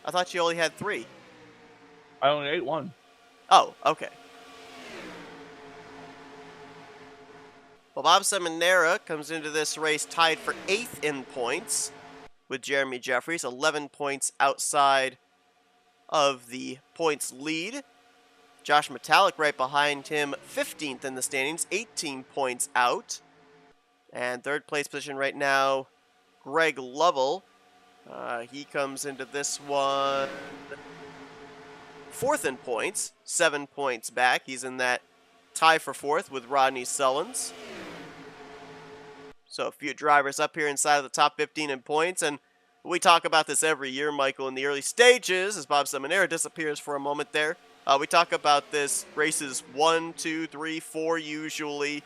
[SPEAKER 1] I thought you only had 3.
[SPEAKER 2] I only ate 1.
[SPEAKER 1] Oh, okay. Well, Bob Seminara comes into this race tied for 8th in points with Jeremy Jeffries, 11 points outside of the points lead. Josh Metallic right behind him, 15th in the standings, 18 points out. And third place position right now, Greg Lovell. He comes into this one 4th in points, 7 points back. He's in that tie for 4th with Rodney Sullins. So a few drivers up here inside of the top 15 in points, and we talk about this every year, Michael, in the early stages, as Bob Seminara disappears for a moment there. We talk about this races 1, 2, 3, 4 usually.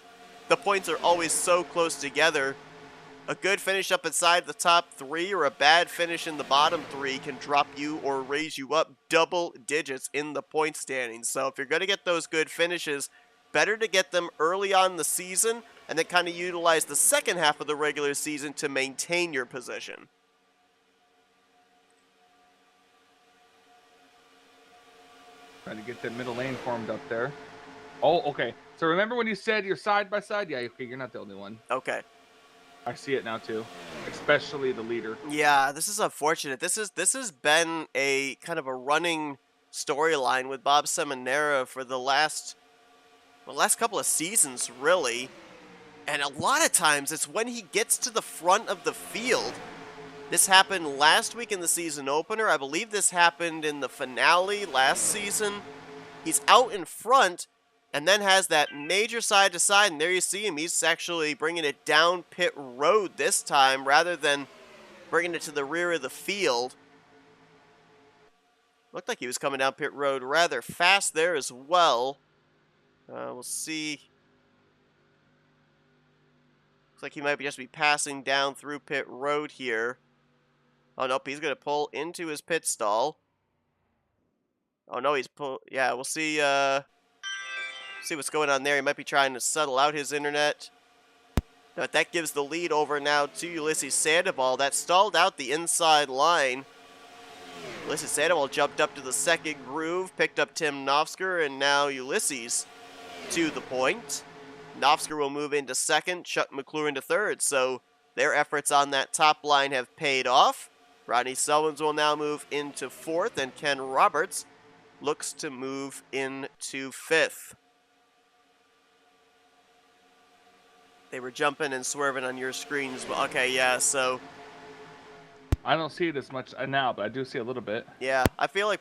[SPEAKER 1] The points are always so close together. A good finish up inside the top 3 or a bad finish in the bottom 3 can drop you or raise you up double digits in the point standings. So if you're going to get those good finishes, better to get them early on in the season and then kind of utilize the second half of the regular season to maintain your position.
[SPEAKER 2] Trying to get that middle lane formed up there. Oh, okay. So remember when you said you're side by side? Yeah, okay, you're not the only one.
[SPEAKER 1] Okay.
[SPEAKER 2] I see it now too, especially the leader.
[SPEAKER 1] Yeah, this is unfortunate. This has been a kind of a running storyline with Bob Seminara for the last couple of seasons, really. And a lot of times it's when he gets to the front of the field. This happened last week in the season opener. I believe this happened in the finale last season. He's out in front and then has that major side to side, and there you see him. He's actually bringing it down pit road this time rather than bringing it to the rear of the field. Looked like he was coming down pit road rather fast there as well. We'll see. Looks like he might just be passing down through pit road here. Oh, nope, he's going to pull into his pit stall. Oh, no, yeah, we'll see what's going on there. He might be trying to settle out his internet. But that gives the lead over now to Ulysses Sandoval. That stalled out the inside line. Ulysses Sandoval jumped up to the second groove, picked up Tim Nofsker, and now Ulysses to the point. Nofsker will move into second, Chuck McClure into third. So their efforts on that top line have paid off. Rodney Sullins will now move into fourth, and Ken Roberts looks to move into fifth. They were jumping and swerving on your screens. Okay, yeah, so...
[SPEAKER 2] I don't see it as much now, but I do see a little bit.
[SPEAKER 1] Yeah, I feel like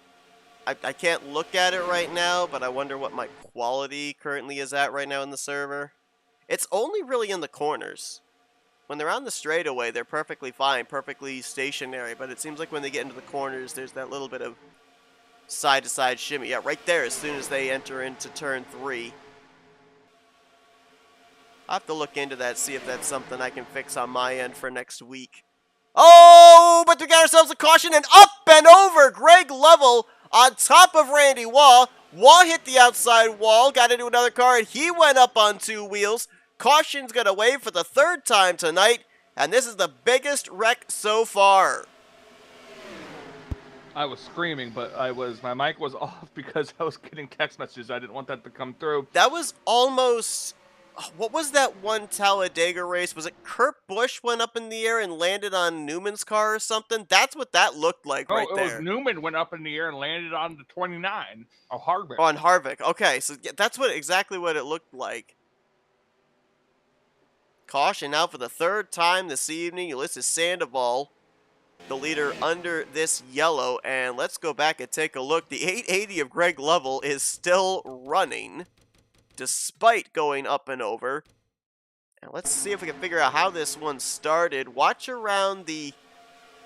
[SPEAKER 1] I can't look at it right now, but I wonder what my quality currently is at right now in the server. It's only really in the corners. When they're on the straightaway, they're perfectly fine, perfectly stationary, but it seems like when they get into the corners, there's that little bit of side-to-side shimmy. Yeah, right there as soon as they enter into turn 3. I'll have to look into that, see if that's something I can fix on my end for next week. Oh, but we got ourselves a caution, and up and over Greg Lovell on top of Randy Waugh. Waugh hit the outside wall, got into another car, and he went up on 2 wheels. Caution's going to wave for the 3rd time tonight, and this is the biggest wreck so far.
[SPEAKER 2] I was screaming, but my mic was off because I was getting text messages. I didn't want that to come through.
[SPEAKER 1] That was almost What was that one Talladega race? Was it Kurt Busch went up in the air and landed on Newman's car or something? That's what that looked like
[SPEAKER 2] Oh,
[SPEAKER 1] right
[SPEAKER 2] it was
[SPEAKER 1] there.
[SPEAKER 2] Newman went up in the air and landed on the 29 of Harvick.
[SPEAKER 1] On Harvick. Okay, so yeah, that's exactly what it looked like. Caution now for the third time this evening. Ulysses Sandoval, the leader under this yellow. And let's go back and take a look. The 880 of Greg Lovell is still running, despite going up and over. And let's see if we can figure out how this one started. Watch around the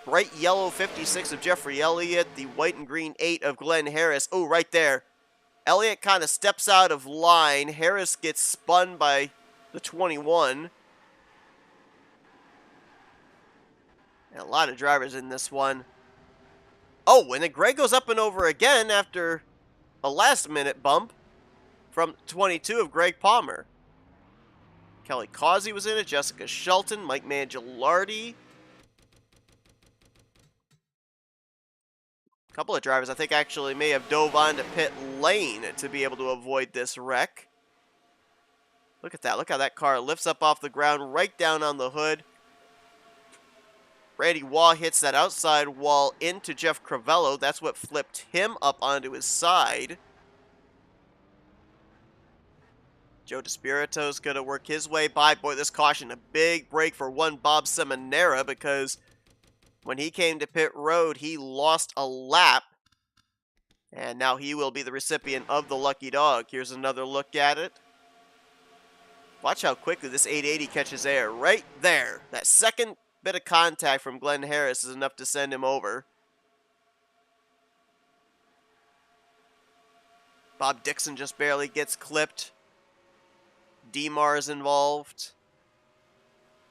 [SPEAKER 1] bright yellow 56 of Jeffrey Elliott, the white and green 8 of Glenn Harris. Oh, right there. Elliott kind of steps out of line. Harris gets spun by the 21. And a lot of drivers in this one. Oh, and then Greg goes up and over again after a last-minute bump from 22 of Greg Palmer. Kelly Causey was in it, Jessica Shelton, Mike Mangialardi. A couple of drivers I think actually may have dove onto pit lane to be able to avoid this wreck. Look at that. Look how that car lifts up off the ground right down on the hood. Randy Waugh hits that outside wall into Jeff Crivello. That's what flipped him up onto his side. Joe DeSpirito's going to work his way by. Boy, this caution, a big break for one Bob Seminara, because when he came to pit road, he lost a lap. And now he will be the recipient of the lucky dog. Here's another look at it. Watch how quickly this 880 catches air. Right there. That second bit of contact from Glenn Harris is enough to send him over. Bob Dixon just barely gets clipped. DeMar is involved.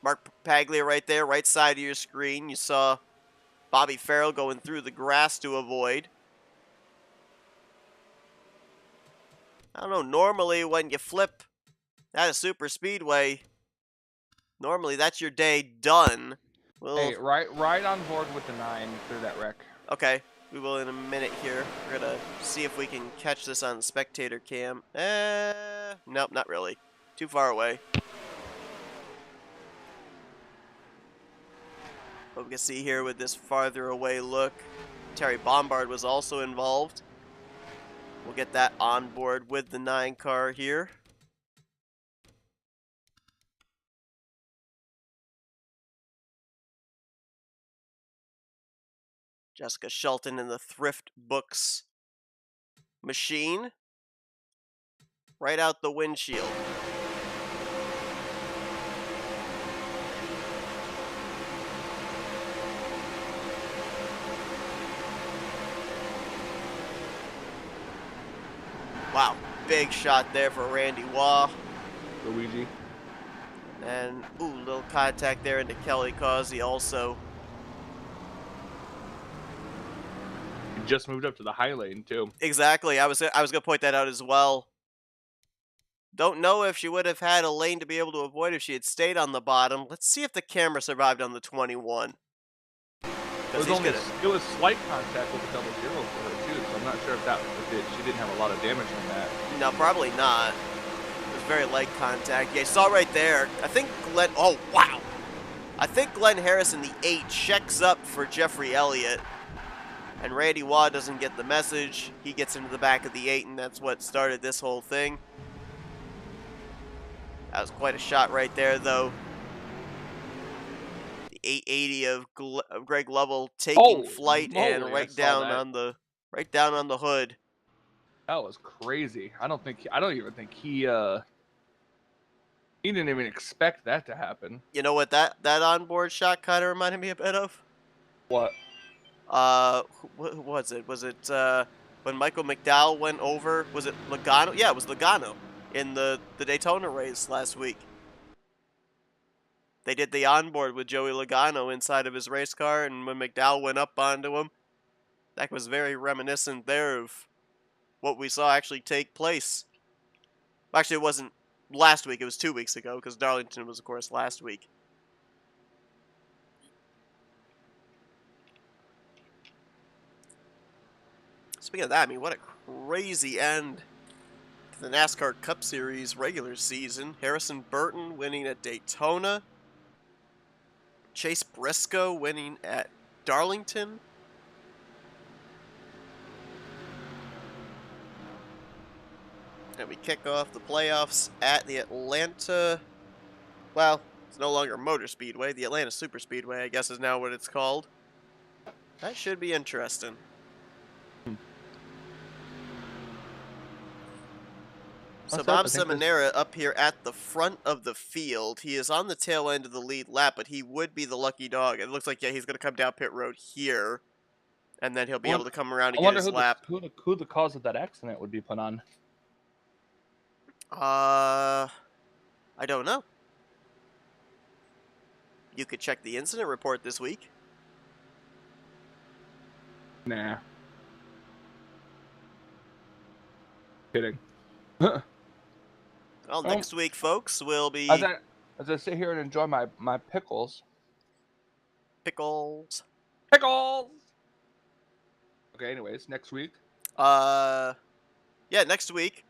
[SPEAKER 1] Mark Paglia right there, right side of your screen. You saw Bobby Farrell going through the grass to avoid. I don't know, normally when you flip at a super speedway, normally that's your day done.
[SPEAKER 2] Hey, right on board with the 9 through that wreck.
[SPEAKER 1] Okay, we will in a minute here. We're going to see if we can catch this on spectator cam. Nope, not really. Too far away. What we can see here with this farther away look, Terry Bombard was also involved. We'll get that on board with the 9 car here. Jessica Shelton in the Thrift Books machine. Right out the windshield. Wow, big shot there for Randy Waugh.
[SPEAKER 2] Luigi.
[SPEAKER 1] And, ooh, little contact there into Kelly Causey also.
[SPEAKER 2] He just moved up to the high lane, too.
[SPEAKER 1] Exactly, I was going to point that out as well. Don't know if she would have had a lane to be able to avoid if she had stayed on the bottom. Let's see if the camera survived on the 21.
[SPEAKER 2] It was slight contact with the 00 for her too, so I'm not sure if she didn't have a lot of damage on that.
[SPEAKER 1] No, probably not. It was very light contact. Yeah, you saw right there. I think oh, wow. I think Glenn Harris in the 8 checks up for Jeffrey Elliott. And Randy Waugh doesn't get the message. He gets into the back of the 8, and that's what started this whole thing. That was quite a shot right there, though. 880 of Greg Lovell taking flight and right down on the hood.
[SPEAKER 2] That was crazy. I don't even think he didn't even expect that to happen.
[SPEAKER 1] You know what that onboard shot kind of reminded me a bit of?
[SPEAKER 2] What?
[SPEAKER 1] What was it? Was it when Michael McDowell went over? Was it Logano? Yeah, it was Logano in the Daytona race last week. They did the onboard with Joey Logano inside of his race car, and when McDowell went up onto him, that was very reminiscent there of what we saw actually take place. Actually, it wasn't last week, it was 2 weeks ago, because Darlington was, of course, last week. Speaking of that, I mean, what a crazy end to the NASCAR Cup Series regular season. Harrison Burton winning at Daytona. Chase Briscoe winning at Darlington. And we kick off the playoffs at the Atlanta, well, it's no longer Motor Speedway. The Atlanta Super Speedway, I guess, is now what it's called. That should be interesting. So Bob Seminara up here at the front of the field. He is on the tail end of the lead lap, but he would be the lucky dog. It looks like, yeah, he's going to come down pit road here, and then he'll be able to come around and get his lap.
[SPEAKER 2] Who the cause of that accident would be put on?
[SPEAKER 1] I don't know. You could check the incident report this week.
[SPEAKER 2] Nah. Kidding.
[SPEAKER 1] Well, next week, folks, we'll be...
[SPEAKER 2] As I sit here and enjoy my pickles.
[SPEAKER 1] Pickles.
[SPEAKER 2] Pickles! Okay, anyways, next week.
[SPEAKER 1] Yeah, next week,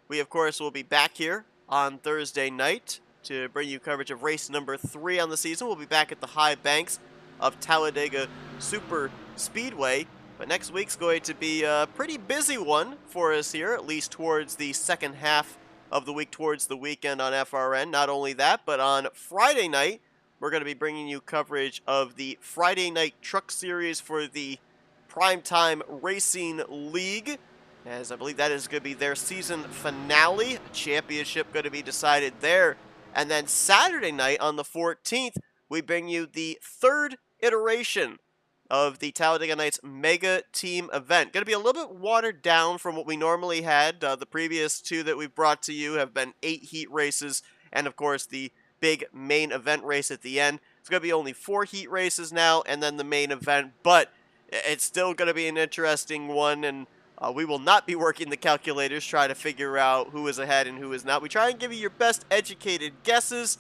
[SPEAKER 1] we, of course, will be back here on Thursday night to bring you coverage of race number 3 on the season. We'll be back at the high banks of Talladega Super Speedway. But next week's going to be a pretty busy one for us here, at least towards the second half of the week, towards the weekend on FRN. Not only that, but on Friday night, we're going to be bringing you coverage of the Friday Night Truck Series for the Primetime Racing League, as I believe that is going to be their season finale. A championship going to be decided there. And then Saturday night on the 14th, we bring you the third iteration of the Talladega Nights Mega Team event. Going to be a little bit watered down from what we normally had. The previous 2 that we've brought to you have been 8 heat races, and of course the big main event race at the end. It's going to be only 4 heat races now, and then the main event, but it's still going to be an interesting one, and we will not be working the calculators trying to figure out who is ahead and who is not. We try and give you your best educated guesses,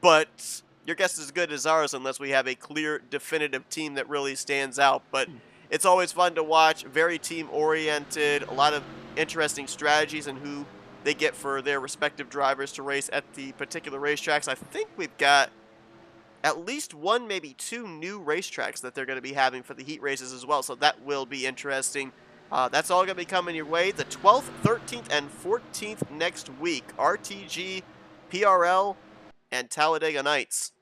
[SPEAKER 1] but your guess is as good as ours unless we have a clear, definitive team that really stands out. But it's always fun to watch, very team-oriented, a lot of interesting strategies and who they get for their respective drivers to race at the particular racetracks. I think we've got at least 1, maybe 2 new racetracks that they're going to be having for the heat races as well, so that will be interesting. That's all going to be coming your way the 12th, 13th, and 14th next week. RTG, PRL, and Talladega Nights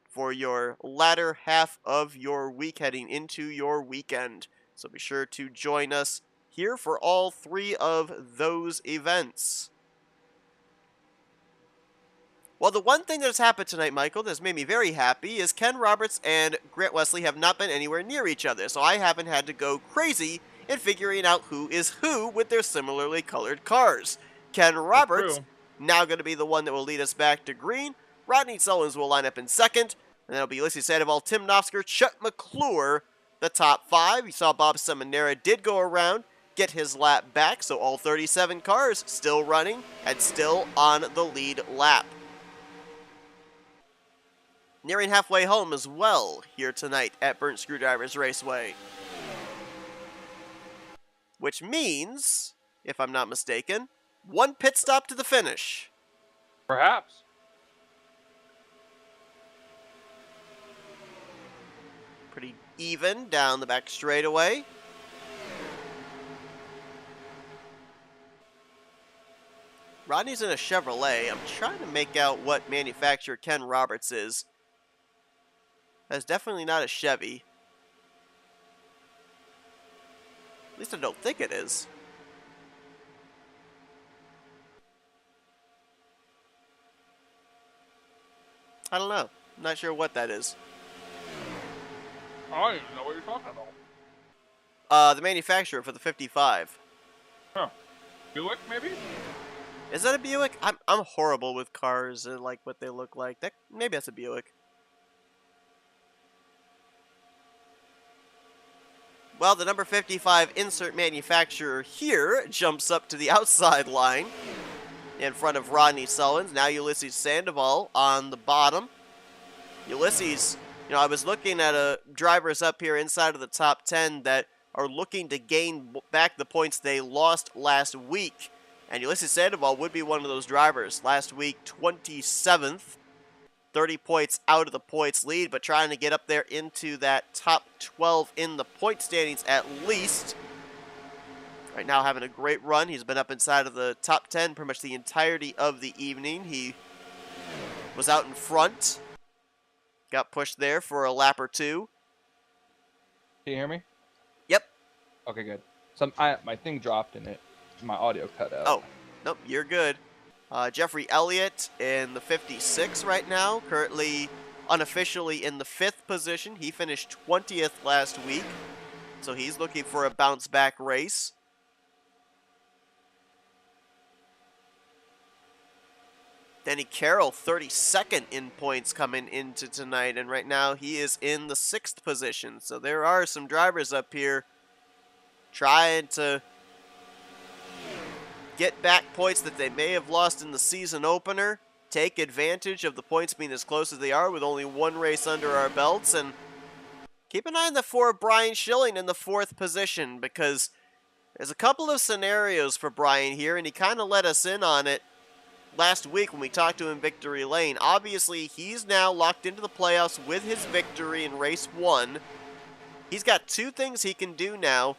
[SPEAKER 1] for your latter half of your week heading into your weekend. So be sure to join us here for all 3 of those events. Well, the one thing that has happened tonight, Michael, that's made me very happy is Ken Roberts and Grant Wesley have not been anywhere near each other, so I haven't had to go crazy in figuring out who is who with their similarly colored cars. Ken Roberts, now going to be the one that will lead us back to green. Rodney Sullins will line up in second, and that'll be Ulysses Sandoval, Tim Nofsker, Chuck McClure, the top 5. You saw Bob Seminara did go around, get his lap back, so all 37 cars still running and still on the lead lap. Nearing halfway home as well here tonight at Burnt Screwdrivers Raceway. Which means, if I'm not mistaken, 1 pit stop to the finish.
[SPEAKER 2] Perhaps.
[SPEAKER 1] Pretty even down the back straightaway. Rodney's in a Chevrolet. I'm trying to make out what manufacturer Ken Roberts is. That's definitely not a Chevy. At least I don't think it is. I don't know. I'm not sure what that is.
[SPEAKER 2] I don't even know what you're talking about.
[SPEAKER 1] The manufacturer for the 55.
[SPEAKER 2] Huh. Buick, maybe?
[SPEAKER 1] Is that a Buick? I'm horrible with cars and like what they look like. Maybe that's a Buick. Well, the number 55 insert manufacturer here jumps up to the outside line in front of Rodney Sullins. Now Ulysses Sandoval on the bottom. Ulysses, you know, I was looking at drivers up here inside of the top 10 that are looking to gain back the points they lost last week. And Ulysses Sandoval would be one of those drivers. Last week, 27th, 30 points out of the points lead, but trying to get up there into that top 12 in the point standings at least. Right now having a great run. He's been up inside of the top 10 pretty much the entirety of the evening. He was out in front. Got pushed there for a lap or two.
[SPEAKER 2] Can you hear me?
[SPEAKER 1] Yep.
[SPEAKER 2] Okay, good. My thing dropped and my audio cut out.
[SPEAKER 1] Oh, nope, you're good. Jeffrey Elliott in the 56 right now, currently unofficially in the 5th position. He finished 20th last week, so he's looking for a bounce-back race. Denny Carroll, 32nd in points coming into tonight, and right now he is in the 6th position. So there are some drivers up here trying to get back points that they may have lost in the season opener, take advantage of the points being as close as they are with only one race under our belts, and keep an eye on the 4 Brian Schilling in the 4th position, because there's a couple of scenarios for Brian here, and he kind of let us in on it last week when we talked to him in Victory Lane. Obviously, he's now locked into the playoffs with his victory in race 1. He's got 2 things he can do now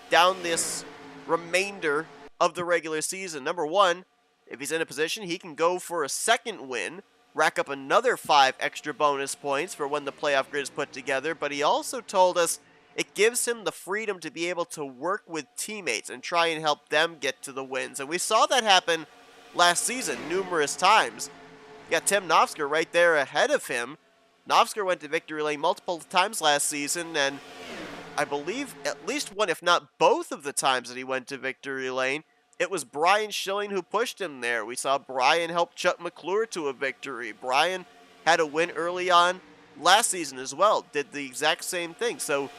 [SPEAKER 1] down this remainder of the regular season. Number 1, if he's in a position, he can go for a 2nd win, rack up another 5 extra bonus points for when the playoff grid is put together, but he also told us it gives him the freedom to be able to work with teammates and try and help them get to the wins. And we saw that happen last season numerous times. You got Tim Nofsker right there ahead of him. Nofsker went to victory lane multiple times last season, and I believe at least one, if not both of the times that he went to victory lane, it was Brian Schilling who pushed him there. We saw Brian help Chuck McClure to a victory. Brian had a win early on last season as well, did the exact same thing. So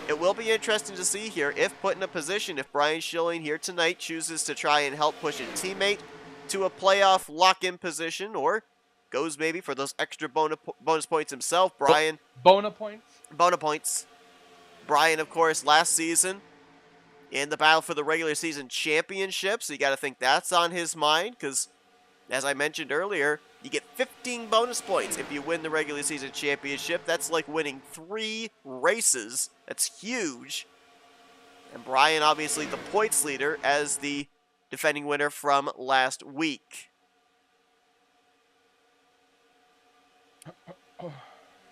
[SPEAKER 1] it will be interesting to see here if put in a position, if Brian Schilling here tonight chooses to try and help push a teammate to a playoff lock-in position, or goes maybe for those extra bonus points himself. Brian.
[SPEAKER 2] Bona points?
[SPEAKER 1] Bona points. Brian, of course, last season in the battle for the regular season championship, so you got to think that's on his mind, because as I mentioned earlier, you get 15 bonus points if you win the regular season championship. That's like winning 3 races. That's huge. And Brian, obviously the points leader as the defending winner from last week.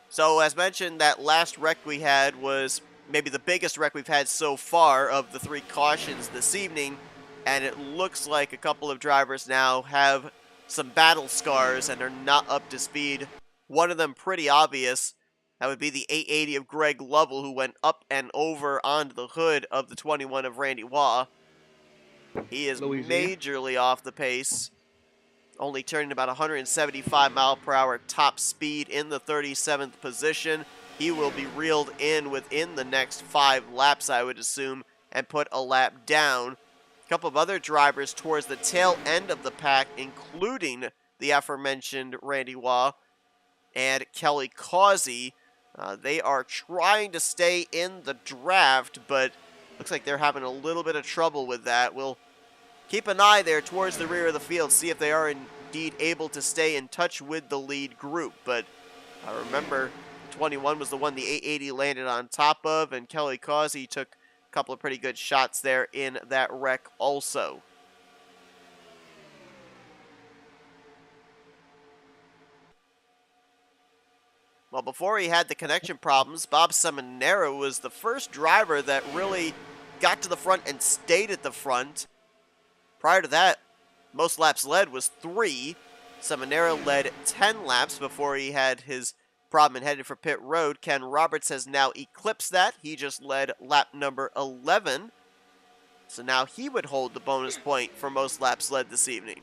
[SPEAKER 1] So as mentioned, that last wreck we had was maybe the biggest wreck we've had so far of the 3 cautions this evening, and it looks like a couple of drivers now have some battle scars and are not up to speed. One of them pretty obvious. That would be the 880 of Greg Lovell, who went up and over onto the hood of the 21 of Randy Waugh. He is majorly off the pace, only turning about 175 mile per hour top speed in the 37th position. He will be reeled in within the next 5 laps, I would assume, and put a lap down. A couple of other drivers towards the tail end of the pack, including the aforementioned Randy Waugh and Kelly Causey. They are trying to stay in the draft, but looks like they're having a little bit of trouble with that. We'll keep an eye there towards the rear of the field, see if they are indeed able to stay in touch with the lead group. But I remember 21 was the one the 880 landed on top of, and Kelly Causey took a couple of pretty good shots there in that wreck also. Well, before he had the connection problems, Bob Seminara was the first driver that really got to the front and stayed at the front. Prior to that, most laps led was 3. Seminara led 10 laps before he had his problem and headed for pit road. Ken Roberts has now eclipsed that. He just led lap number 11. So now he would hold the bonus point for most laps led this evening.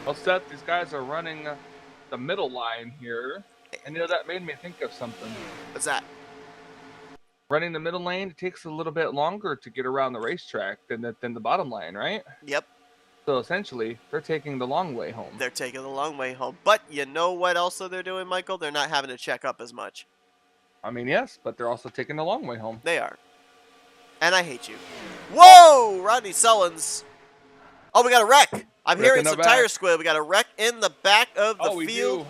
[SPEAKER 2] Well, Seth, these guys are running the middle line here, and that made me think of something.
[SPEAKER 1] What's that?
[SPEAKER 2] Running the middle lane, it takes a little bit longer to get around the racetrack than the bottom line, right?
[SPEAKER 1] Yep.
[SPEAKER 2] So essentially, they're taking the long way home.
[SPEAKER 1] They're taking the long way home. But you know what also they're doing, Michael? They're not having to check up as much.
[SPEAKER 2] I mean, yes, but they're also taking the long way home.
[SPEAKER 1] They are. And I hate you. Whoa! Rodney Sullins. Oh, we got a wreck. I'm
[SPEAKER 2] Wreck
[SPEAKER 1] hearing
[SPEAKER 2] in the
[SPEAKER 1] some tire
[SPEAKER 2] back.
[SPEAKER 1] squid. We got a wreck in the back of the
[SPEAKER 2] Oh, we
[SPEAKER 1] field.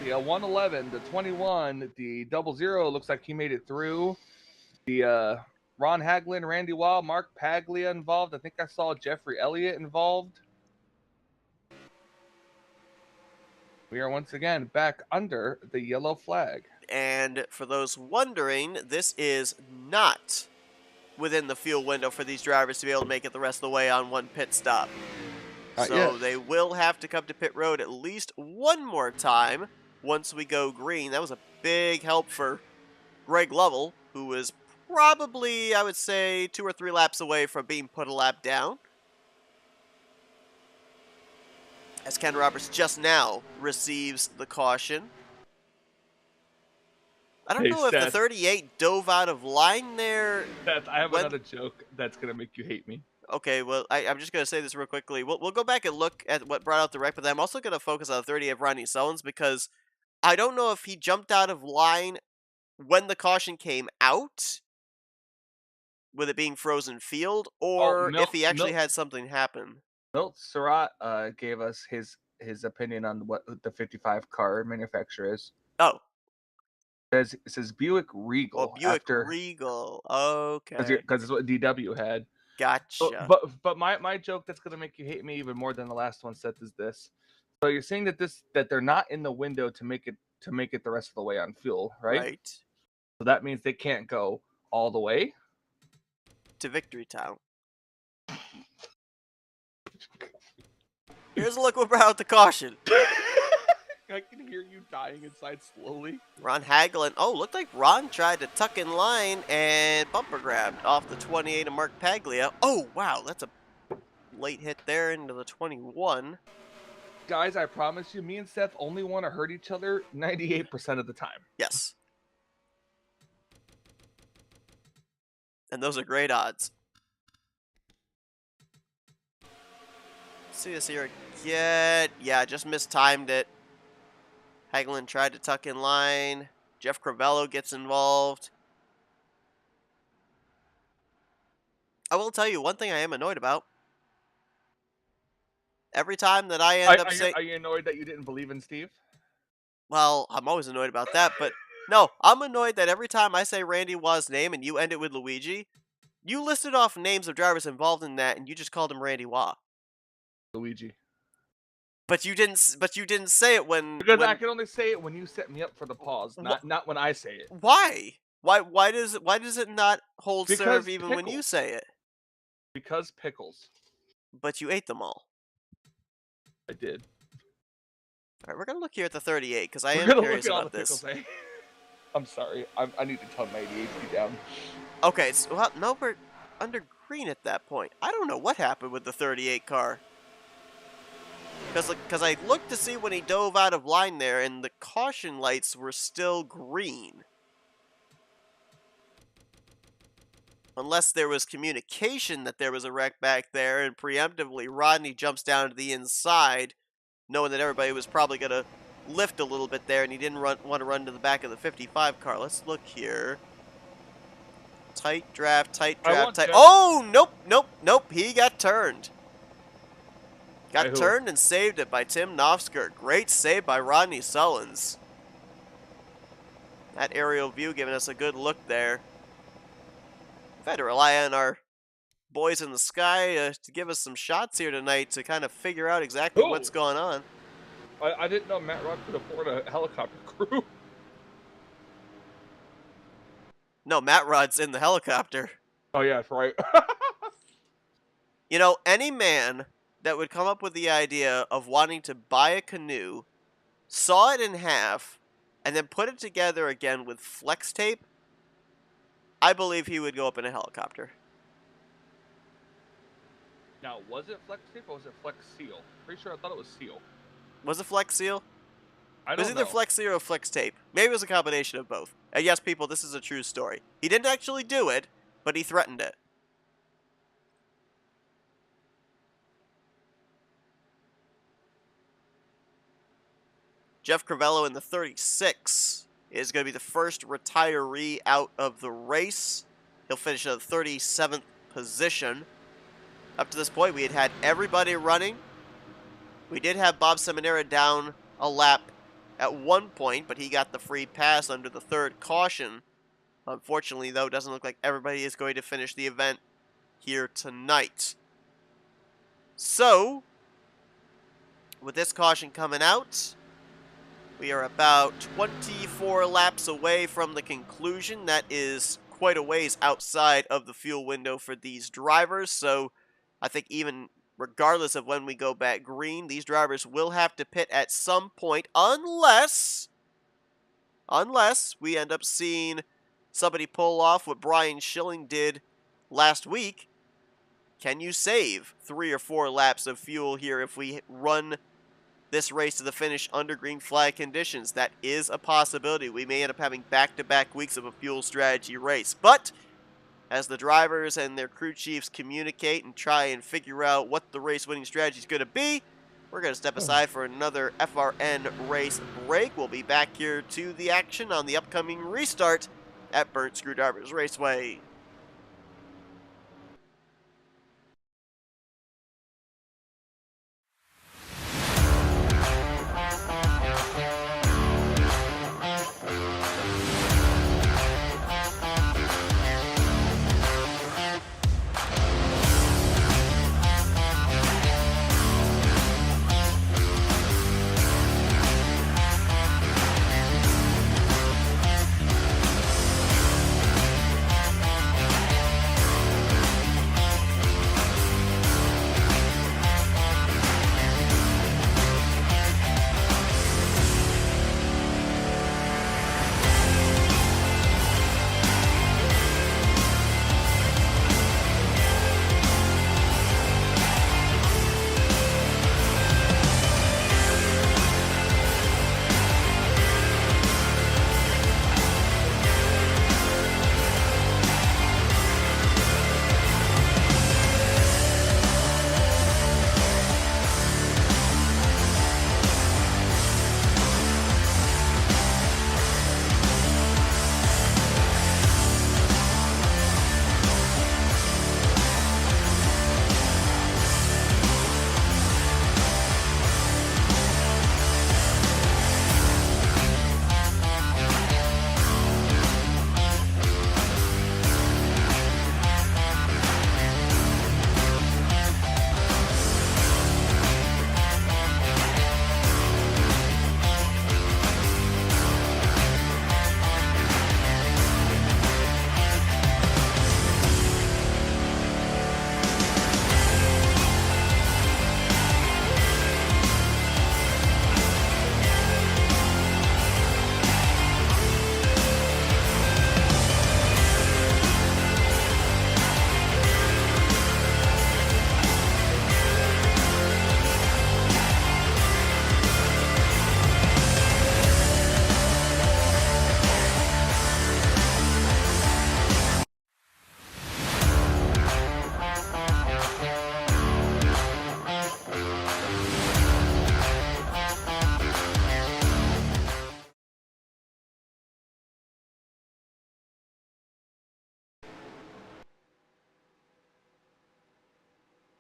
[SPEAKER 2] do. The 111, the 21, the 00 looks like he made it through. The Ron Haglin, Randy Wild, Mark Paglia involved. I think I saw Jeffrey Elliott involved. We are once again back under the yellow flag.
[SPEAKER 1] And for those wondering, this is not within the fuel window for these drivers to be able to make it the rest of the way on one pit stop. So they will have to come to pit road at least one more time once we go green. That was a big help for Greg Lovell, who was probably, I would say, 2 or 3 laps away from being put a lap down. As Ken Roberts just now receives the caution. I don't know if the 38 dove out of line there.
[SPEAKER 2] Seth, I have another joke that's going to make you hate me.
[SPEAKER 1] Okay, well, I'm just going to say this real quickly. We'll go back and look at what brought out the wreck, but I'm also going to focus on the 38 of Rodney Sullins because I don't know if he jumped out of line when the caution came out, with it being frozen field, or if he actually had something happen.
[SPEAKER 2] Milt Surratt gave us his opinion on what the 55 car manufacturer is.
[SPEAKER 1] Oh.
[SPEAKER 2] It says Buick Regal.
[SPEAKER 1] Oh, Buick Regal. Okay.
[SPEAKER 2] Because it's what DW had.
[SPEAKER 1] Gotcha.
[SPEAKER 2] But my joke that's gonna make you hate me even more than the last one, Seth, is this. So you're saying that they're not in the window to make it the rest of the way on fuel, right?
[SPEAKER 1] Right.
[SPEAKER 2] So that means they can't go all the way
[SPEAKER 1] to Victory Town. Here's a look what brought out the caution.
[SPEAKER 2] I can hear you dying inside slowly.
[SPEAKER 1] Ron Haglin. Oh, looked like Ron tried to tuck in line and bumper grabbed off the 28 of Mark Paglia. Oh, wow. That's a late hit there into the 21.
[SPEAKER 2] Guys, I promise you, me and Seth only want to hurt each other 98% of the time.
[SPEAKER 1] Yes. And those are great odds. See this here again. Yeah, just mistimed it. Hagelin tried to tuck in line. Jeff Crivello gets involved. I will tell you one thing I am annoyed about. Every time that I end up saying...
[SPEAKER 2] Are you annoyed that you didn't believe in Steve?
[SPEAKER 1] Well, I'm always annoyed about that, but... No, I'm annoyed that every time I say Randy Waugh's name and you end it with Luigi, you listed off names of drivers involved in that and you just called him Randy Waugh.
[SPEAKER 2] Luigi.
[SPEAKER 1] But you didn't say it when...
[SPEAKER 2] Because I can only say it when you set me up for the pause, not when I say it.
[SPEAKER 1] Why? Why does it not hold serve even when you say it?
[SPEAKER 2] Because pickles.
[SPEAKER 1] But you ate them all.
[SPEAKER 2] I did.
[SPEAKER 1] Alright, we're going to look here at the 38, because I am curious about this.
[SPEAKER 2] Pickles, eh? I'm sorry. I need to tone my ADHD down.
[SPEAKER 1] Okay, so, well, no, we're under green at that point. I don't know what happened with the 38 car. Because I looked to see when he dove out of line there, and the caution lights were still green. Unless there was communication that there was a wreck back there, and preemptively Rodney jumps down to the inside, knowing that everybody was probably going to lift a little bit there, and he didn't want to run to the back of the 55 car. Let's look here. Tight draft, tight. Oh, nope. He got turned. Got turned and saved it by Tim Knopfsker. Great save by Rodney Sullins. That aerial view giving us a good look there. We've had to rely on our boys in the sky to give us some shots here tonight to kind of figure out exactly what's going on.
[SPEAKER 2] I didn't know Matt Rod could afford a helicopter crew.
[SPEAKER 1] No, Matt Rod's in the helicopter.
[SPEAKER 2] Oh, yeah, that's right.
[SPEAKER 1] You know, any man that would come up with the idea of wanting to buy a canoe, saw it in half, and then put it together again with flex tape, I believe he would go up in a helicopter.
[SPEAKER 2] Now, was it flex tape or was it flex seal? Pretty sure I thought it was seal.
[SPEAKER 1] Was it flex seal?
[SPEAKER 2] I don't know.
[SPEAKER 1] It was either flex seal or flex tape. Maybe it was a combination of both. And yes, people, this is a true story. He didn't actually do it, but he threatened it. Jeff Crivello in the 36 is going to be the first retiree out of the race. He'll finish at the 37th position. Up to this point, we had had everybody running. We did have Bob Seminara down a lap at one point, but he got the free pass under the third caution. Unfortunately, though, it doesn't look like everybody is going to finish the event here tonight. So, with this caution coming out, we are about 24 laps away from the conclusion. That is quite a ways outside of the fuel window for these drivers, so I think even regardless of when we go back green, these drivers will have to pit at some point unless we end up seeing somebody pull off what Brian Schilling did last week. Can you save 3 or 4 laps of fuel here if we run this race to the finish under green flag conditions? That is a possibility. We may end up having back-to-back weeks of a fuel strategy race. But as the drivers and their crew chiefs communicate and try and figure out what the race-winning strategy is going to be, we're going to step aside for another FRN race break. We'll be back here to the action on the upcoming restart at Burnt Screwdrivers Raceway.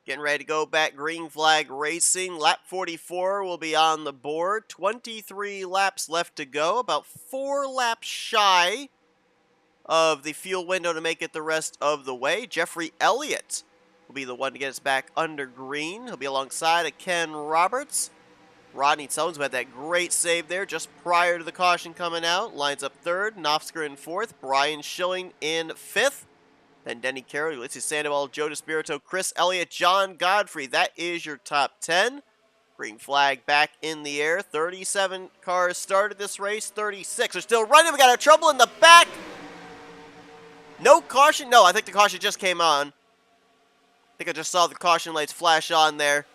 [SPEAKER 1] Getting ready to go back green flag racing. Lap 44 will be on the board. 23 laps left to go. About 4 laps shy of the fuel window to make it the rest of the way. Jeffrey Elliott will be the one to get us back under green. He'll be alongside of Ken Roberts. Rodney Tones had that great save there just prior to the caution coming out. Lines up third. Nofsker in fourth. Brian Schilling in fifth. Then Denny Carroll, Ulysses Sandoval, Joe DeSpirito, Chris Elliott, John Godfrey. That is your top 10. Green flag back in the air. 37 cars started this race. 36 are still running. We got trouble in the back. No caution. No, I think the caution just came on. I think I just saw the caution lights flash on there.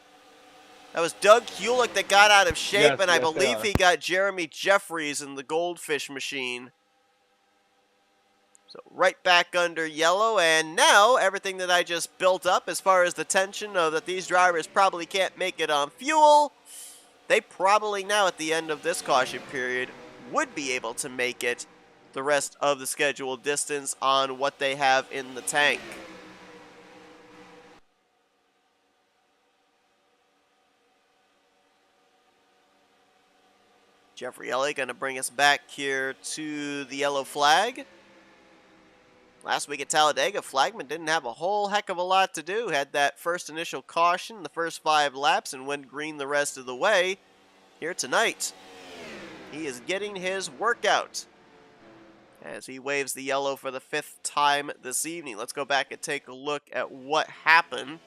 [SPEAKER 1] That was Doug Hewlick that got out of shape,
[SPEAKER 2] Yes,
[SPEAKER 1] and I
[SPEAKER 2] yes,
[SPEAKER 1] believe he got Jeremy Jeffries in the Goldfish machine. So right back under yellow, and now everything that I just built up as far as the tension of that these drivers probably can't make it on fuel, they probably now at the end of this caution period would be able to make it the rest of the scheduled distance on what they have in the tank. Jeffrey Elliott going to bring us back here to the yellow flag. Last week at Talladega, Flagman didn't have a whole heck of a lot to do. Had that first initial caution the first 5 laps and went green the rest of the way. Here tonight, he is getting his workout as he waves the yellow for the 5th time this evening. Let's go back and take a look at what happened.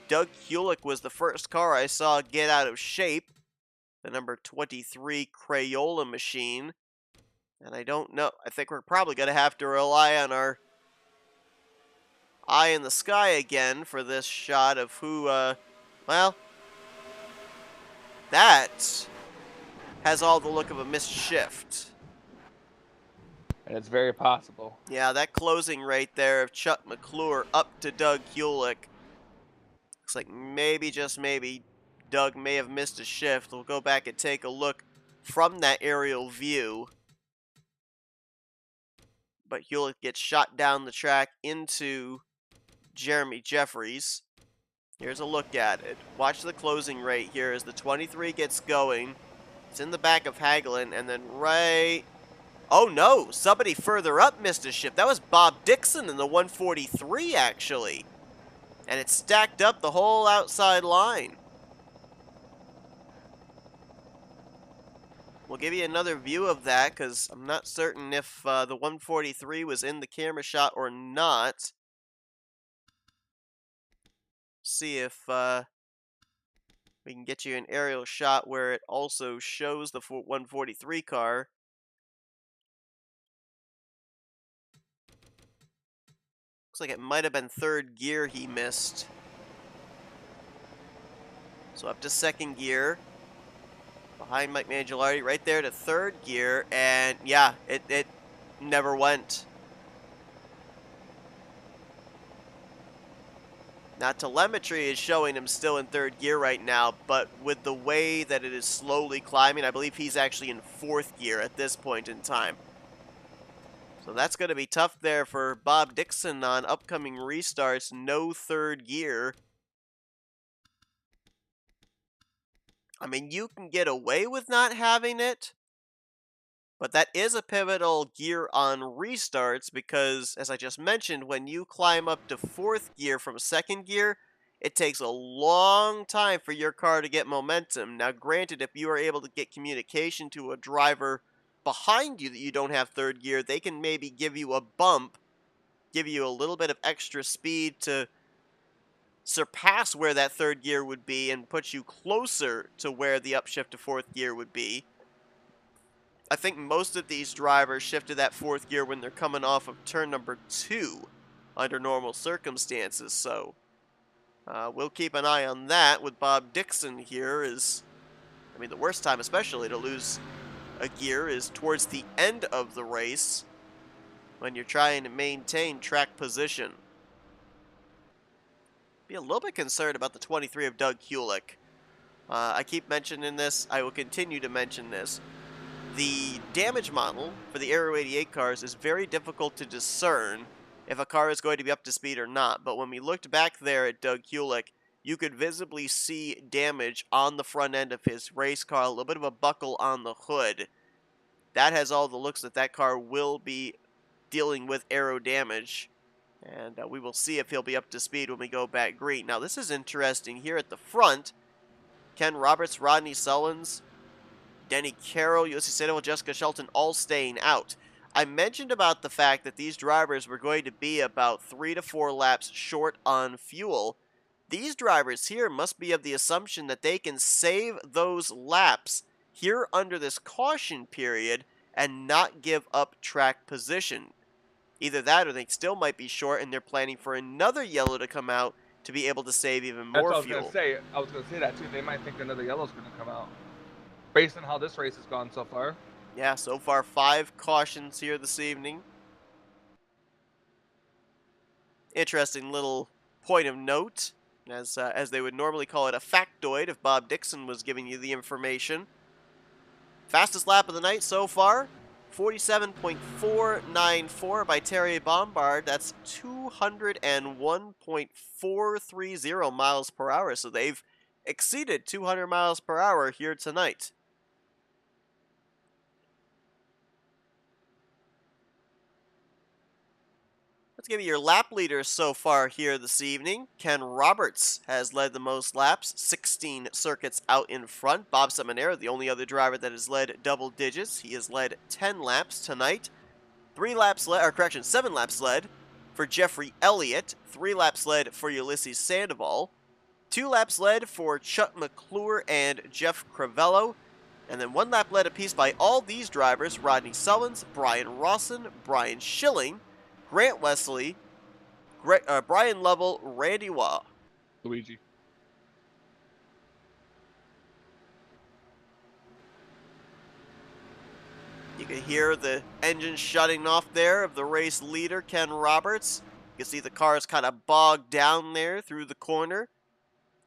[SPEAKER 1] Doug Hulick was the first car I saw get out of shape. The number 23 Crayola machine. And I don't know. I think we're probably going to have to rely on our eye in the sky again for this shot of who, well, that has all the look of a missed shift.
[SPEAKER 2] And it's very possible.
[SPEAKER 1] Yeah, that closing right there of Chuck McClure up to Doug Hulick. Looks like maybe, just maybe, Doug may have missed a shift. We'll go back and take a look from that aerial view. But Hulick gets shot down the track into Jeremy Jeffries. Here's a look at it. Watch the closing rate here as the 23 gets going. It's in the back of Hagelin, and then right... Oh no, somebody further up missed a shift. That was Bob Dixon in the 143, actually. And it stacked up the whole outside line. We'll give you another view of that because I'm not certain if the 143 was in the camera shot or not. See if we can get you an aerial shot where it also shows the 143 car. Looks like it might have been 3rd gear he missed. So up to 2nd gear. Behind Mike Mangialardi, right there to 3rd gear. And yeah, it never went. Now telemetry is showing him still in 3rd gear right now, but with the way that it is slowly climbing, I believe he's actually in 4th gear at this point in time. So that's going to be tough there for Bob Dixon on upcoming restarts. No 3rd gear. I mean, you can get away with not having it, but that is a pivotal gear on restarts because, as I just mentioned, when you climb up to 4th gear from 2nd gear, it takes a long time for your car to get momentum. Now, granted, if you are able to get communication to a driver behind you that you don't have 3rd gear, they can maybe give you a bump, give you a little bit of extra speed to surpass where that 3rd gear would be and put you closer to where the upshift to 4th gear would be. I think most of these drivers shifted that 4th gear when they're coming off of turn number 2 under normal circumstances, so we'll keep an eye on that with Bob Dixon here. I mean, the worst time especially to lose a gear is towards the end of the race when you're trying to maintain track position. Be a little bit concerned about the 23 of Doug Hulick. I keep mentioning this. I will continue to mention this. The damage model for the Aero 88 cars is very difficult to discern if a car is going to be up to speed or not. But when we looked back there at Doug Hulick, you could visibly see damage on the front end of his race car, a little bit of a buckle on the hood. That has all the looks that that car will be dealing with aero damage. And we will see if he'll be up to speed when we go back green. Now, this is interesting. Here at the front, Ken Roberts, Rodney Sullins, Denny Carroll, USC Sandoval, Jessica Shelton, all staying out. I mentioned about the fact that these drivers were going to be about 3 to 4 laps short on fuel. These drivers here must be of the assumption that they can save those laps here under this caution period and not give up track position. Either that or they still might be short and they're planning for another yellow to come out to be able to save even more
[SPEAKER 2] That's what
[SPEAKER 1] fuel.
[SPEAKER 2] I was going to say that too. They might think another yellow's going to come out based on how this race has gone so far.
[SPEAKER 1] Yeah, so far 5 cautions here this evening. Interesting little point of note, as they would normally call it a factoid if Bob Dixon was giving you the information. Fastest lap of the night so far, 47.494 by Terry Bombard. That's 201.430 miles per hour. So they've exceeded 200 miles per hour here tonight. Let's give you your lap leaders so far here this evening. Ken Roberts has led the most laps, 16 circuits out in front. Bob Seminara, the only other driver that has led double digits. He has led 10 laps tonight. 7 laps led for Jeffrey Elliott. 3 laps led for Ulysses Sandoval. 2 laps led for Chuck McClure and Jeff Crivello. And then 1 lap led apiece by all these drivers: Rodney Sullins, Brian Rawson, Brian Schilling, Grant Wesley, Brian Lovell, Randy Waugh.
[SPEAKER 2] Luigi.
[SPEAKER 1] You can hear the engine shutting off there of the race leader, Ken Roberts. You can see the cars kind of bogged down there through the corner.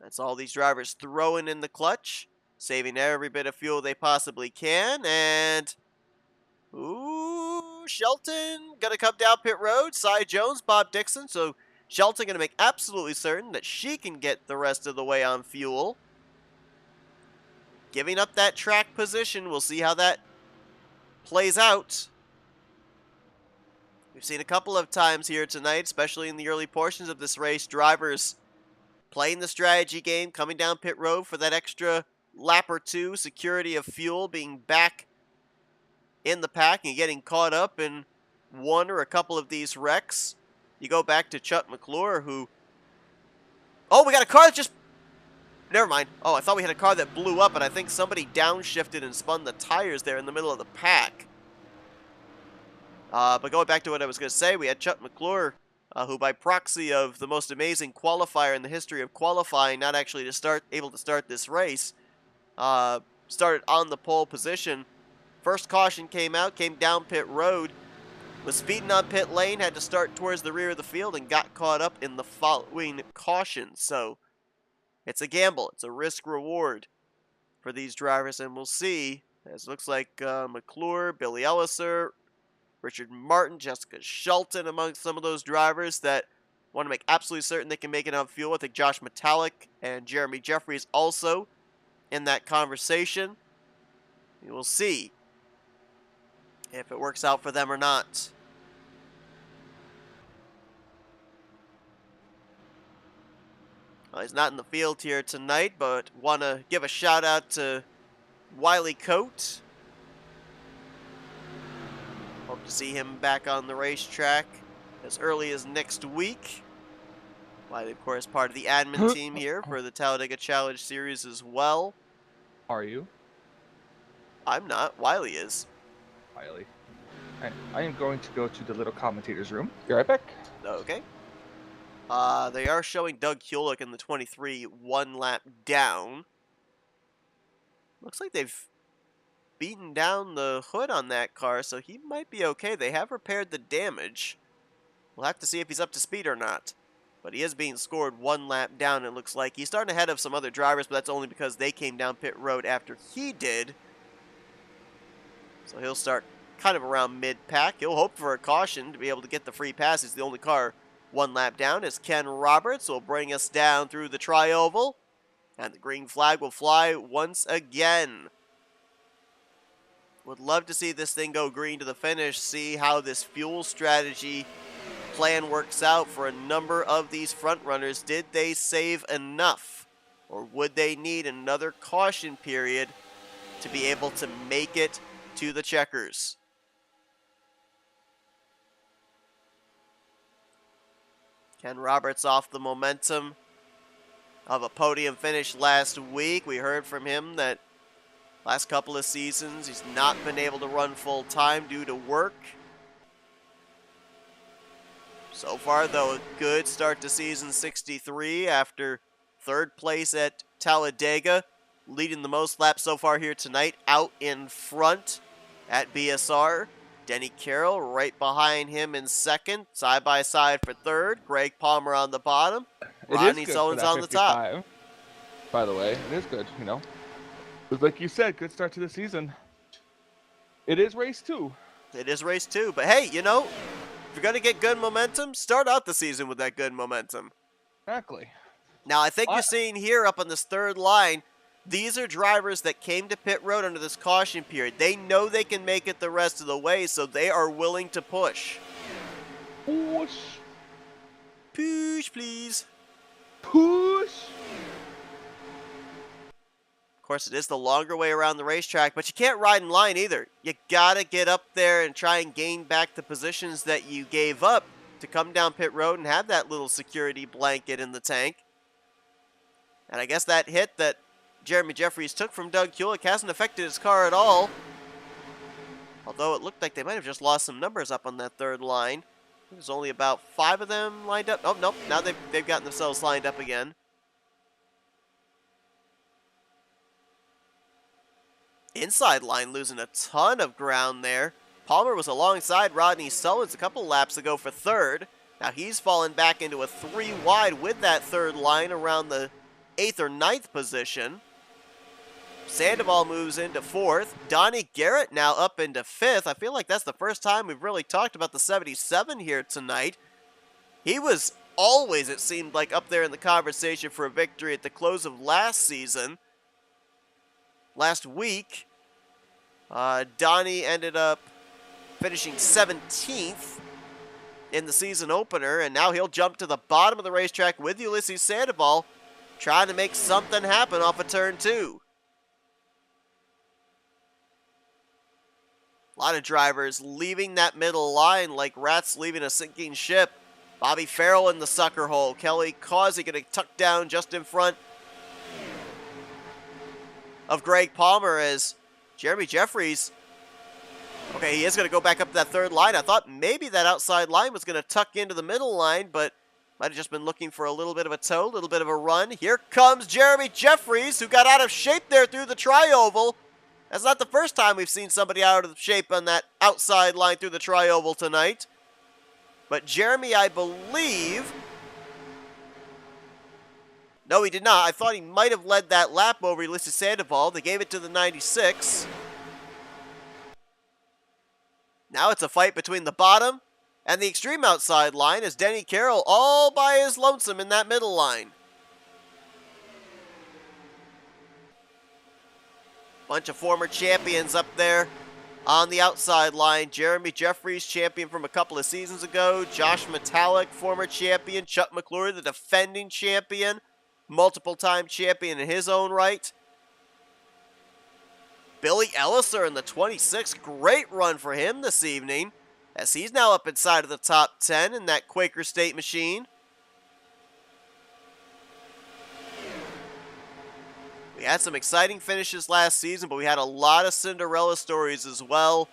[SPEAKER 1] That's all these drivers throwing in the clutch, saving every bit of fuel they possibly can. And ooh, Shelton gonna come down pit road. Cy Jones, Bob Dixon. So Shelton gonna make absolutely certain that she can get the rest of the way on fuel. Giving up that track position. We'll see how that plays out. We've seen a couple of times here tonight, especially in the early portions of this race, drivers playing the strategy game, coming down pit road for that extra lap or two, security of fuel, being back in the pack and getting caught up in one or a couple of these wrecks. You go back to Chuck McClure, who... Oh, we got a car that just... Never mind. Oh, I thought we had a car that blew up, and I think somebody downshifted and spun the tires there in the middle of the pack. But going back to what I was going to say, we had Chuck McClure, who by proxy of the most amazing qualifier in the history of qualifying, not actually able to start this race, started on the pole position. First caution came out, came down pit road, was speeding on pit lane, had to start towards the rear of the field, and got caught up in the following caution. So it's a gamble. It's a risk-reward for these drivers, and we'll see. As it looks like McClure, Billy Elliser, Richard Martin, Jessica Shelton among some of those drivers that want to make absolutely certain they can make it on fuel. I think Josh Metallic and Jeremy Jeffries also in that conversation. We will see if it works out for them or not. Well, he's not in the field here tonight, but want to give a shout out to Wiley Coate. Hope to see him back on the racetrack as early as next week. Wiley, of course, part of the admin team here for the Talladega Challenge Series as well.
[SPEAKER 2] Are you?
[SPEAKER 1] I'm not. Wiley is.
[SPEAKER 2] Wiley. I am going to go to the little commentator's room. Be right back.
[SPEAKER 1] Okay. They are showing Doug Hulick in the 23 1 lap down. Looks like they've beaten down the hood on that car, so he might be okay. They have repaired the damage. We'll have to see if he's up to speed or not. But he is being scored 1 lap down, it looks like. He's starting ahead of some other drivers, but that's only because they came down pit road after he did. So he'll start kind of around mid-pack. He'll hope for a caution to be able to get the free pass. He's the only car 1 lap down, as Ken Roberts will bring us down through the tri-oval. And the green flag will fly once again. Would love to see this thing go green to the finish, see how this fuel strategy plan works out for a number of these front runners. Did they save enough, or would they need another caution period to be able to make it to the checkers? Ken Roberts off the momentum of a podium finish last week. We heard from him that last couple of seasons he's not been able to run full time due to work. So far, though, a good start to season 63 after 3rd place at Talladega, leading the most laps so far here tonight, out in front at BSR. Denny Carroll right behind him in 2nd, side by side for 3rd. Greg Palmer on the bottom. Rodney Sullivan's on the top.
[SPEAKER 2] By the way, it is good, you know. But like you said, good start to the season. It is race 2.
[SPEAKER 1] It is race 2, but hey, you know, if you're going to get good momentum, start out the season with that good momentum.
[SPEAKER 2] Exactly.
[SPEAKER 1] Now, I think you're seeing here up on this 3rd line, these are drivers that came to pit road under this caution period. They know they can make it the rest of the way, so they are willing to push.
[SPEAKER 2] Push.
[SPEAKER 1] Push, please.
[SPEAKER 2] Push.
[SPEAKER 1] Of course, it is the longer way around the racetrack, but you can't ride in line either. You gotta get up there and try and gain back the positions that you gave up to come down pit road and have that little security blanket in the tank. And I guess that hit that Jeremy Jeffries took from Doug Kulik hasn't affected his car at all. Although it looked like they might have just lost some numbers up on that third line. There's only about 5 of them lined up. Oh, nope. Now they've gotten themselves lined up again. Inside line losing a ton of ground there. Palmer was alongside Rodney Sullins a couple laps ago for third. Now he's fallen back into a 3 wide with that third line around the 8th or 9th position. Sandoval moves into 4th. Donnie Garrett now up into 5th. I feel like that's the first time we've really talked about the 77 here tonight. He was always, it seemed like, up there in the conversation for a victory at the close of last season. Last week, Donnie ended up finishing 17th in the season opener, and now he'll jump to the bottom of the racetrack with Ulysses Sandoval, trying to make something happen off of turn 2. A lot of drivers leaving that middle line like rats leaving a sinking ship. Bobby Farrell in the sucker hole. Kelly Causey going to tuck down just in front of Greg Palmer as Jeremy Jeffries, okay, he is going to go back up to that third line. I thought maybe that outside line was going to tuck into the middle line, but might have just been looking for a little bit of a tow, a little bit of a run. Here comes Jeremy Jeffries, who got out of shape there through the tri-oval. That's not the first time we've seen somebody out of shape on that outside line through the tri-oval tonight. But Jeremy, I believe... No, he did not. I thought he might have led that lap over Ulysses Sandoval. They gave it to the 96. Now it's a fight between the bottom and the extreme outside line as Denny Carroll all by his lonesome in that middle line. Bunch of former champions up there on the outside line. Jeremy Jeffries, champion from a couple of seasons ago. Josh Metallic, former champion. Chuck McClure, the defending champion. Multiple-time champion in his own right. Billy Elliser in the 26. Great run for him this evening, as he's now up inside of the top 10 in that Quaker State machine. We had some exciting finishes last season, but we had a lot of Cinderella stories as well.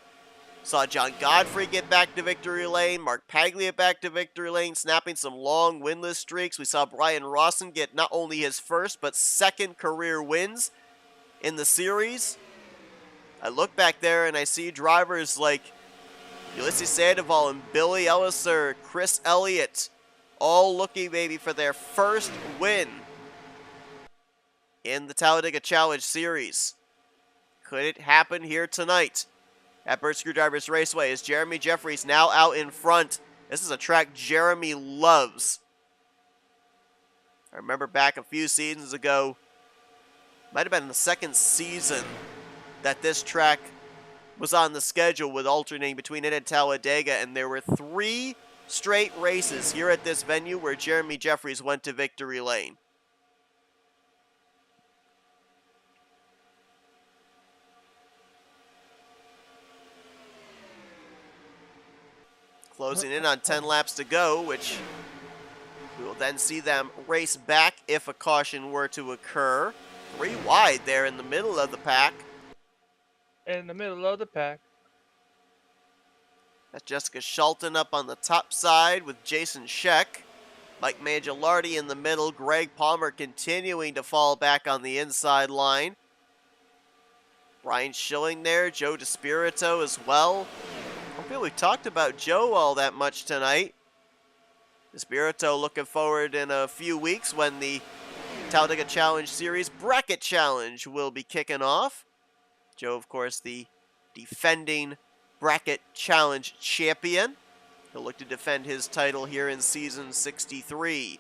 [SPEAKER 1] Saw John Godfrey get back to victory lane, Mark Paglia back to victory lane, snapping some long winless streaks. We saw Brian Rawson get not only his first, but second career wins in the series. I look back there and I see drivers like Ulysses Sandoval and Billy Elliser, Chris Elliott, all looking maybe for their first win in the Talladega Challenge Series. Could it happen here tonight at Burt Screwdrivers Raceway? Is Jeremy Jeffries now out in front? This is a track Jeremy loves. I remember back a few seasons ago, might have been the second season that this track was on the schedule with alternating between it and Talladega, and there were 3 straight races here at this venue where Jeremy Jeffries went to victory lane. Closing in on 10 laps to go, which we will then see them race back if a caution were to occur. 3 wide there in the middle of the pack.
[SPEAKER 2] In the middle of the pack.
[SPEAKER 1] That's Jessica Shelton up on the top side with Jason Scheck. Mike Mangialardi in the middle. Greg Palmer continuing to fall back on the inside line. Brian Schilling there. Joe DeSpirito as well. I don't feel we've talked about Joe all that much tonight. DeSpirito looking forward in a few weeks when the Talladega Challenge Series Bracket Challenge will be kicking off. Joe, of course, the defending Bracket Challenge champion. He'll look to defend his title here in season 63.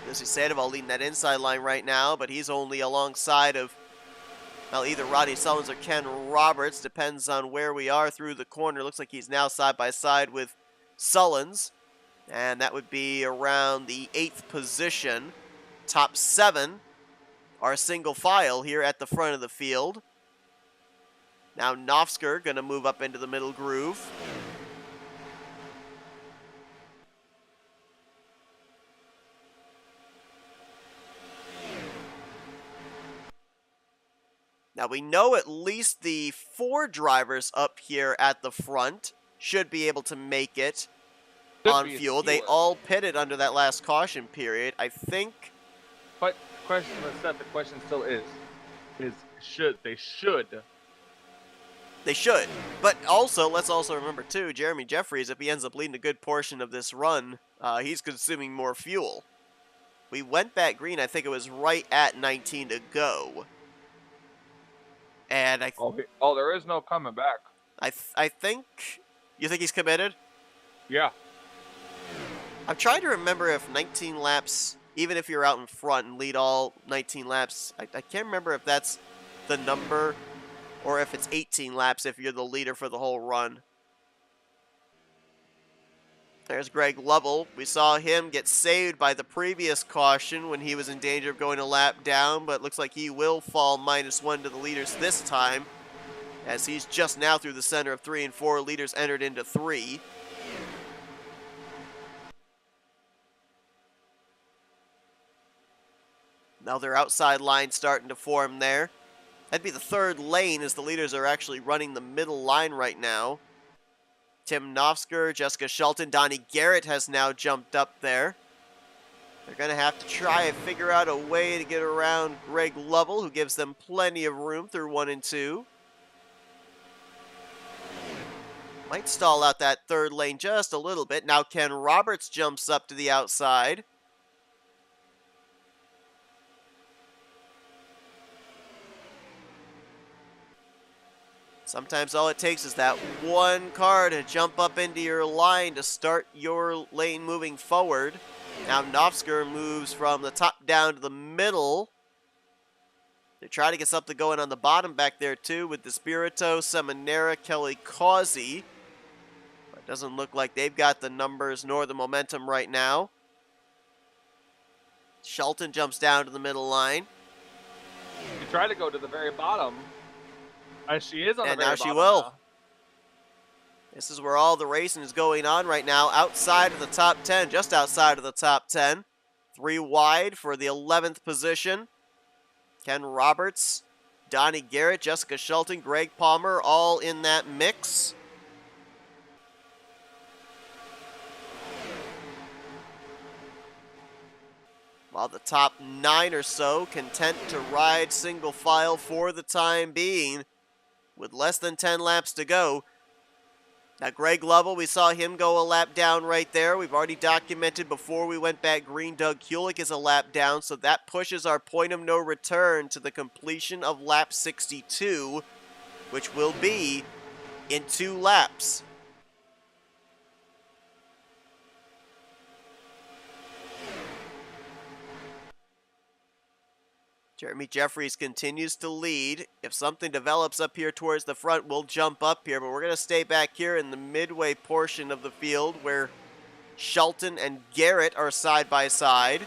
[SPEAKER 1] Ulysses Sandoval leading that inside line right now, but he's only alongside of, well, either Rodney Sullins or Ken Roberts. Depends on where we are through the corner. Looks like he's now side by side with Sullins. And that would be around the 8th position. Top 7 are single file here at the front of the field. Now Nofsker going to move up into the middle groove. Now we know at least the 4 drivers up here at the front should be able to make it on fuel. They all pitted under that last caution period. I think.
[SPEAKER 2] But the question still is should they should?
[SPEAKER 1] They should. But also, let's also remember too, Jeremy Jeffries, if he ends up leading a good portion of this run, he's consuming more fuel. We went back green. I think it was right at 19 to go. And
[SPEAKER 2] there is no coming back.
[SPEAKER 1] I think. You think he's committed?
[SPEAKER 2] Yeah.
[SPEAKER 1] I'm trying to remember if 19 laps, even if you're out in front and lead all 19 laps, I can't remember if that's the number or if it's 18 laps if you're the leader for the whole run. There's Greg Lovell. We saw him get saved by the previous caution when he was in danger of going a lap down, but looks like he will fall -1 to the leaders this time, as he's just now through the center of 3 and 4. Leaders entered into 3. Now their outside line starting to form there. That'd be the 3rd lane as the leaders are actually running the middle line right now. Tim Nofsker, Jessica Shelton, Donnie Garrett has now jumped up there. They're going to have to try and figure out a way to get around Greg Lovell, who gives them plenty of room through 1 and 2. Might stall out that 3rd lane just a little bit. Now Ken Roberts jumps up to the outside. Sometimes all it takes is that one car to jump up into your line to start your lane moving forward. Now Nofsker moves from the top down to the middle. They try to get something going on the bottom back there too with Despirito, Seminara, Kelly Causey. But it doesn't look like they've got the numbers nor the momentum right now. Shelton jumps down to the middle line.
[SPEAKER 2] You try to go to the very bottom. She is on the very bottom. And now she will.
[SPEAKER 1] This is where all the racing is going on right now, outside of the top 10, just outside of the top 10. 3 wide for the 11th position. Ken Roberts, Donnie Garrett, Jessica Shelton, Greg Palmer, all in that mix. While the top 9 or so content to ride single file for the time being, with less than 10 laps to go. Now Greg Lovell, we saw him go a lap down right there. We've already documented before we went back green, Doug Kulik is a lap down, so that pushes our point of no return to the completion of lap 62, which will be in 2 laps. Jeremy Jeffries continues to lead. If something develops up here towards the front, we'll jump up here. But we're going to stay back here in the midway portion of the field where Shelton and Garrett are side by side.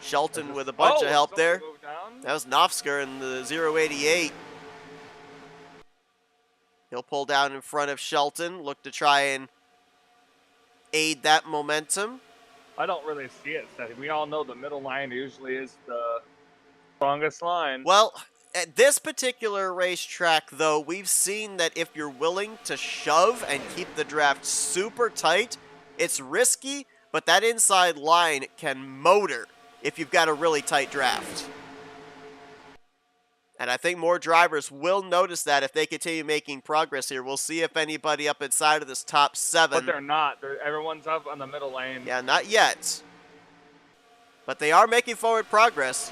[SPEAKER 1] Shelton with a bunch of help there. That was Nofsker in the 088. He'll pull down in front of Shelton, look to try and aid that momentum.
[SPEAKER 2] I don't really see it, Seth. We all know the middle line usually is the strongest line.
[SPEAKER 1] Well, at this particular racetrack, though, we've seen that if you're willing to shove and keep the draft super tight, it's risky, but that inside line can motor if you've got a really tight draft. And I think more drivers will notice that if they continue making progress here. We'll see if anybody up inside of this top 7.
[SPEAKER 2] But they're not. Everyone's up on the middle lane.
[SPEAKER 1] Yeah, not yet. But they are making forward progress.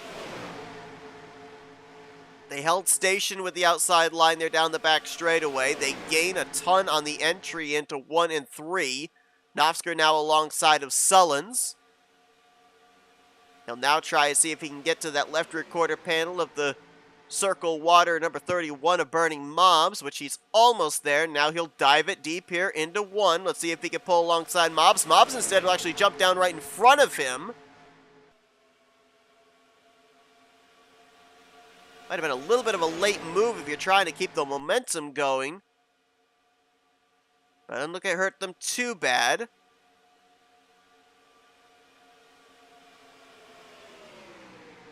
[SPEAKER 1] They held station with the outside line there down the back straightaway. They gain a ton on the entry into 1 and 3. Nofsker now alongside of Sullins. He'll now try to see if he can get to that left rear quarter panel of the circle water number 31 of Burning Mobs, which he's almost there. Now he'll dive it deep here into 1. Let's see if he can pull alongside Mobs. Mobs instead will actually jump down right in front of him. Might have been a little bit of a late move if you're trying to keep the momentum going. But I don't look like it hurt them too bad.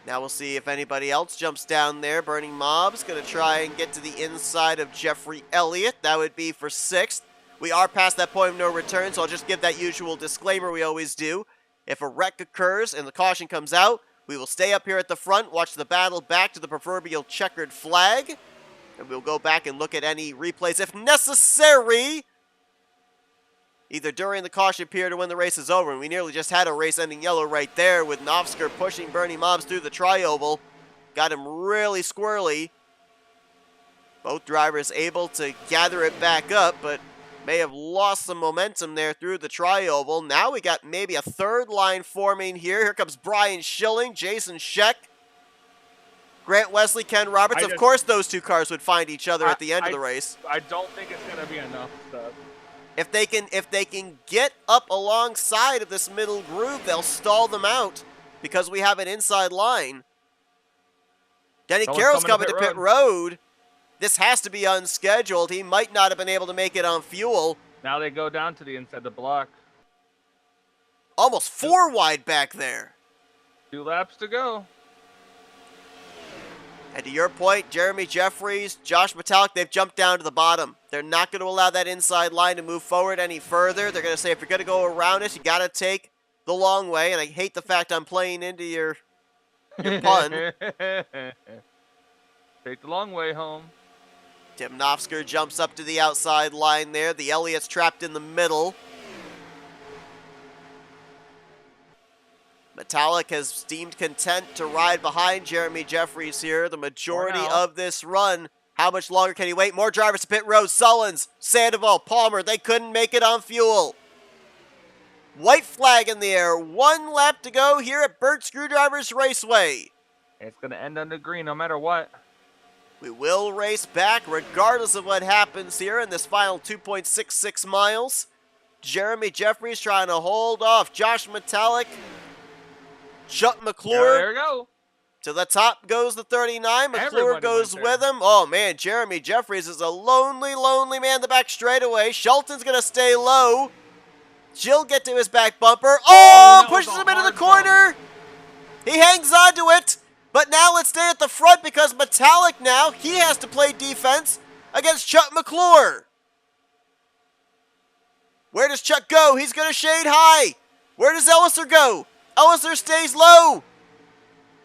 [SPEAKER 1] Now we'll see if anybody else jumps down there. Burning Mob's going to try and get to the inside of Jeffrey Elliott. That would be for 6th. We are past that point of no return, so I'll just give that usual disclaimer we always do. If a wreck occurs and the caution comes out, we will stay up here at the front, watch the battle back to the proverbial checkered flag, and we'll go back and look at any replays if necessary, either during the caution period or when the race is over. And we nearly just had a race-ending yellow right there with Novsker pushing Burning Mobs through the tri-oval. Got him really squirrely. Both drivers able to gather it back up, but may have lost some momentum there through the tri-oval. Now we got maybe a third line forming here. Here comes Brian Schilling, Jason Scheck, Grant Wesley, Ken Roberts. Of course those two cars would find each other at the end of the race.
[SPEAKER 2] I don't think it's going to be enough stuff.
[SPEAKER 1] If they can get up alongside of this middle groove, they'll stall them out because we have an inside line. Denny Carroll's coming to pit road. This has to be unscheduled. He might not have been able to make it on fuel.
[SPEAKER 2] Now they go down to the inside the block.
[SPEAKER 1] Almost 4 wide back there.
[SPEAKER 2] 2 laps to go.
[SPEAKER 1] And to your point, Jeremy Jeffries, Josh Metallic, they've jumped down to the bottom. They're not going to allow that inside line to move forward any further. They're going to say, if you're going to go around it, you got to take the long way. And I hate the fact I'm playing into your pun.
[SPEAKER 2] Take the long way home.
[SPEAKER 1] Tim Novsker jumps up to the outside line there. The Elliott's trapped in the middle. Metallic has deemed content to ride behind Jeremy Jeffries here the majority of this run. How much longer can he wait? More drivers to pit road. Sullins, Sandoval, Palmer, they couldn't make it on fuel. White flag in the air. 1 lap to go here at Burt Screwdrivers Raceway.
[SPEAKER 2] It's going to end under green no matter what.
[SPEAKER 1] We will race back regardless of what happens here in this final 2.66 miles. Jeremy Jeffries trying to hold off Josh Metallic. Chuck McClure.
[SPEAKER 2] There we go.
[SPEAKER 1] To the top goes the 39. McClure goes with him. Oh, man, Jeremy Jeffries is a lonely, lonely man in the back straightaway. Shelton's going to stay low. She'll get to his back bumper. Oh, pushes him into the corner. He hangs on to it. But now let's stay at the front because Metallic now, he has to play defense against Chuck McClure. Where does Chuck go? He's going to shade high. Where does Elliser go? Elliser stays low.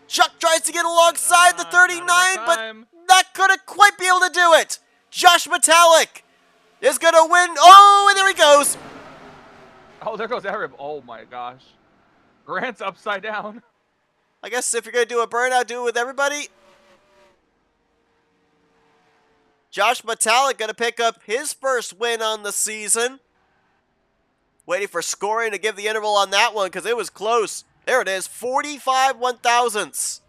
[SPEAKER 1] Chuck tries to get alongside the 39, but not going to quite be able to do it. Josh Metallic is going to win. Oh, and there he goes.
[SPEAKER 2] Oh, there goes Arab. Oh, my gosh. Grant's upside down.
[SPEAKER 1] I guess if you're going to do a burnout, do it with everybody. Josh Metallic going to pick up his first win on the season. Waiting for scoring to give the interval on that one because it was close. There it is, 45 1/1000ths.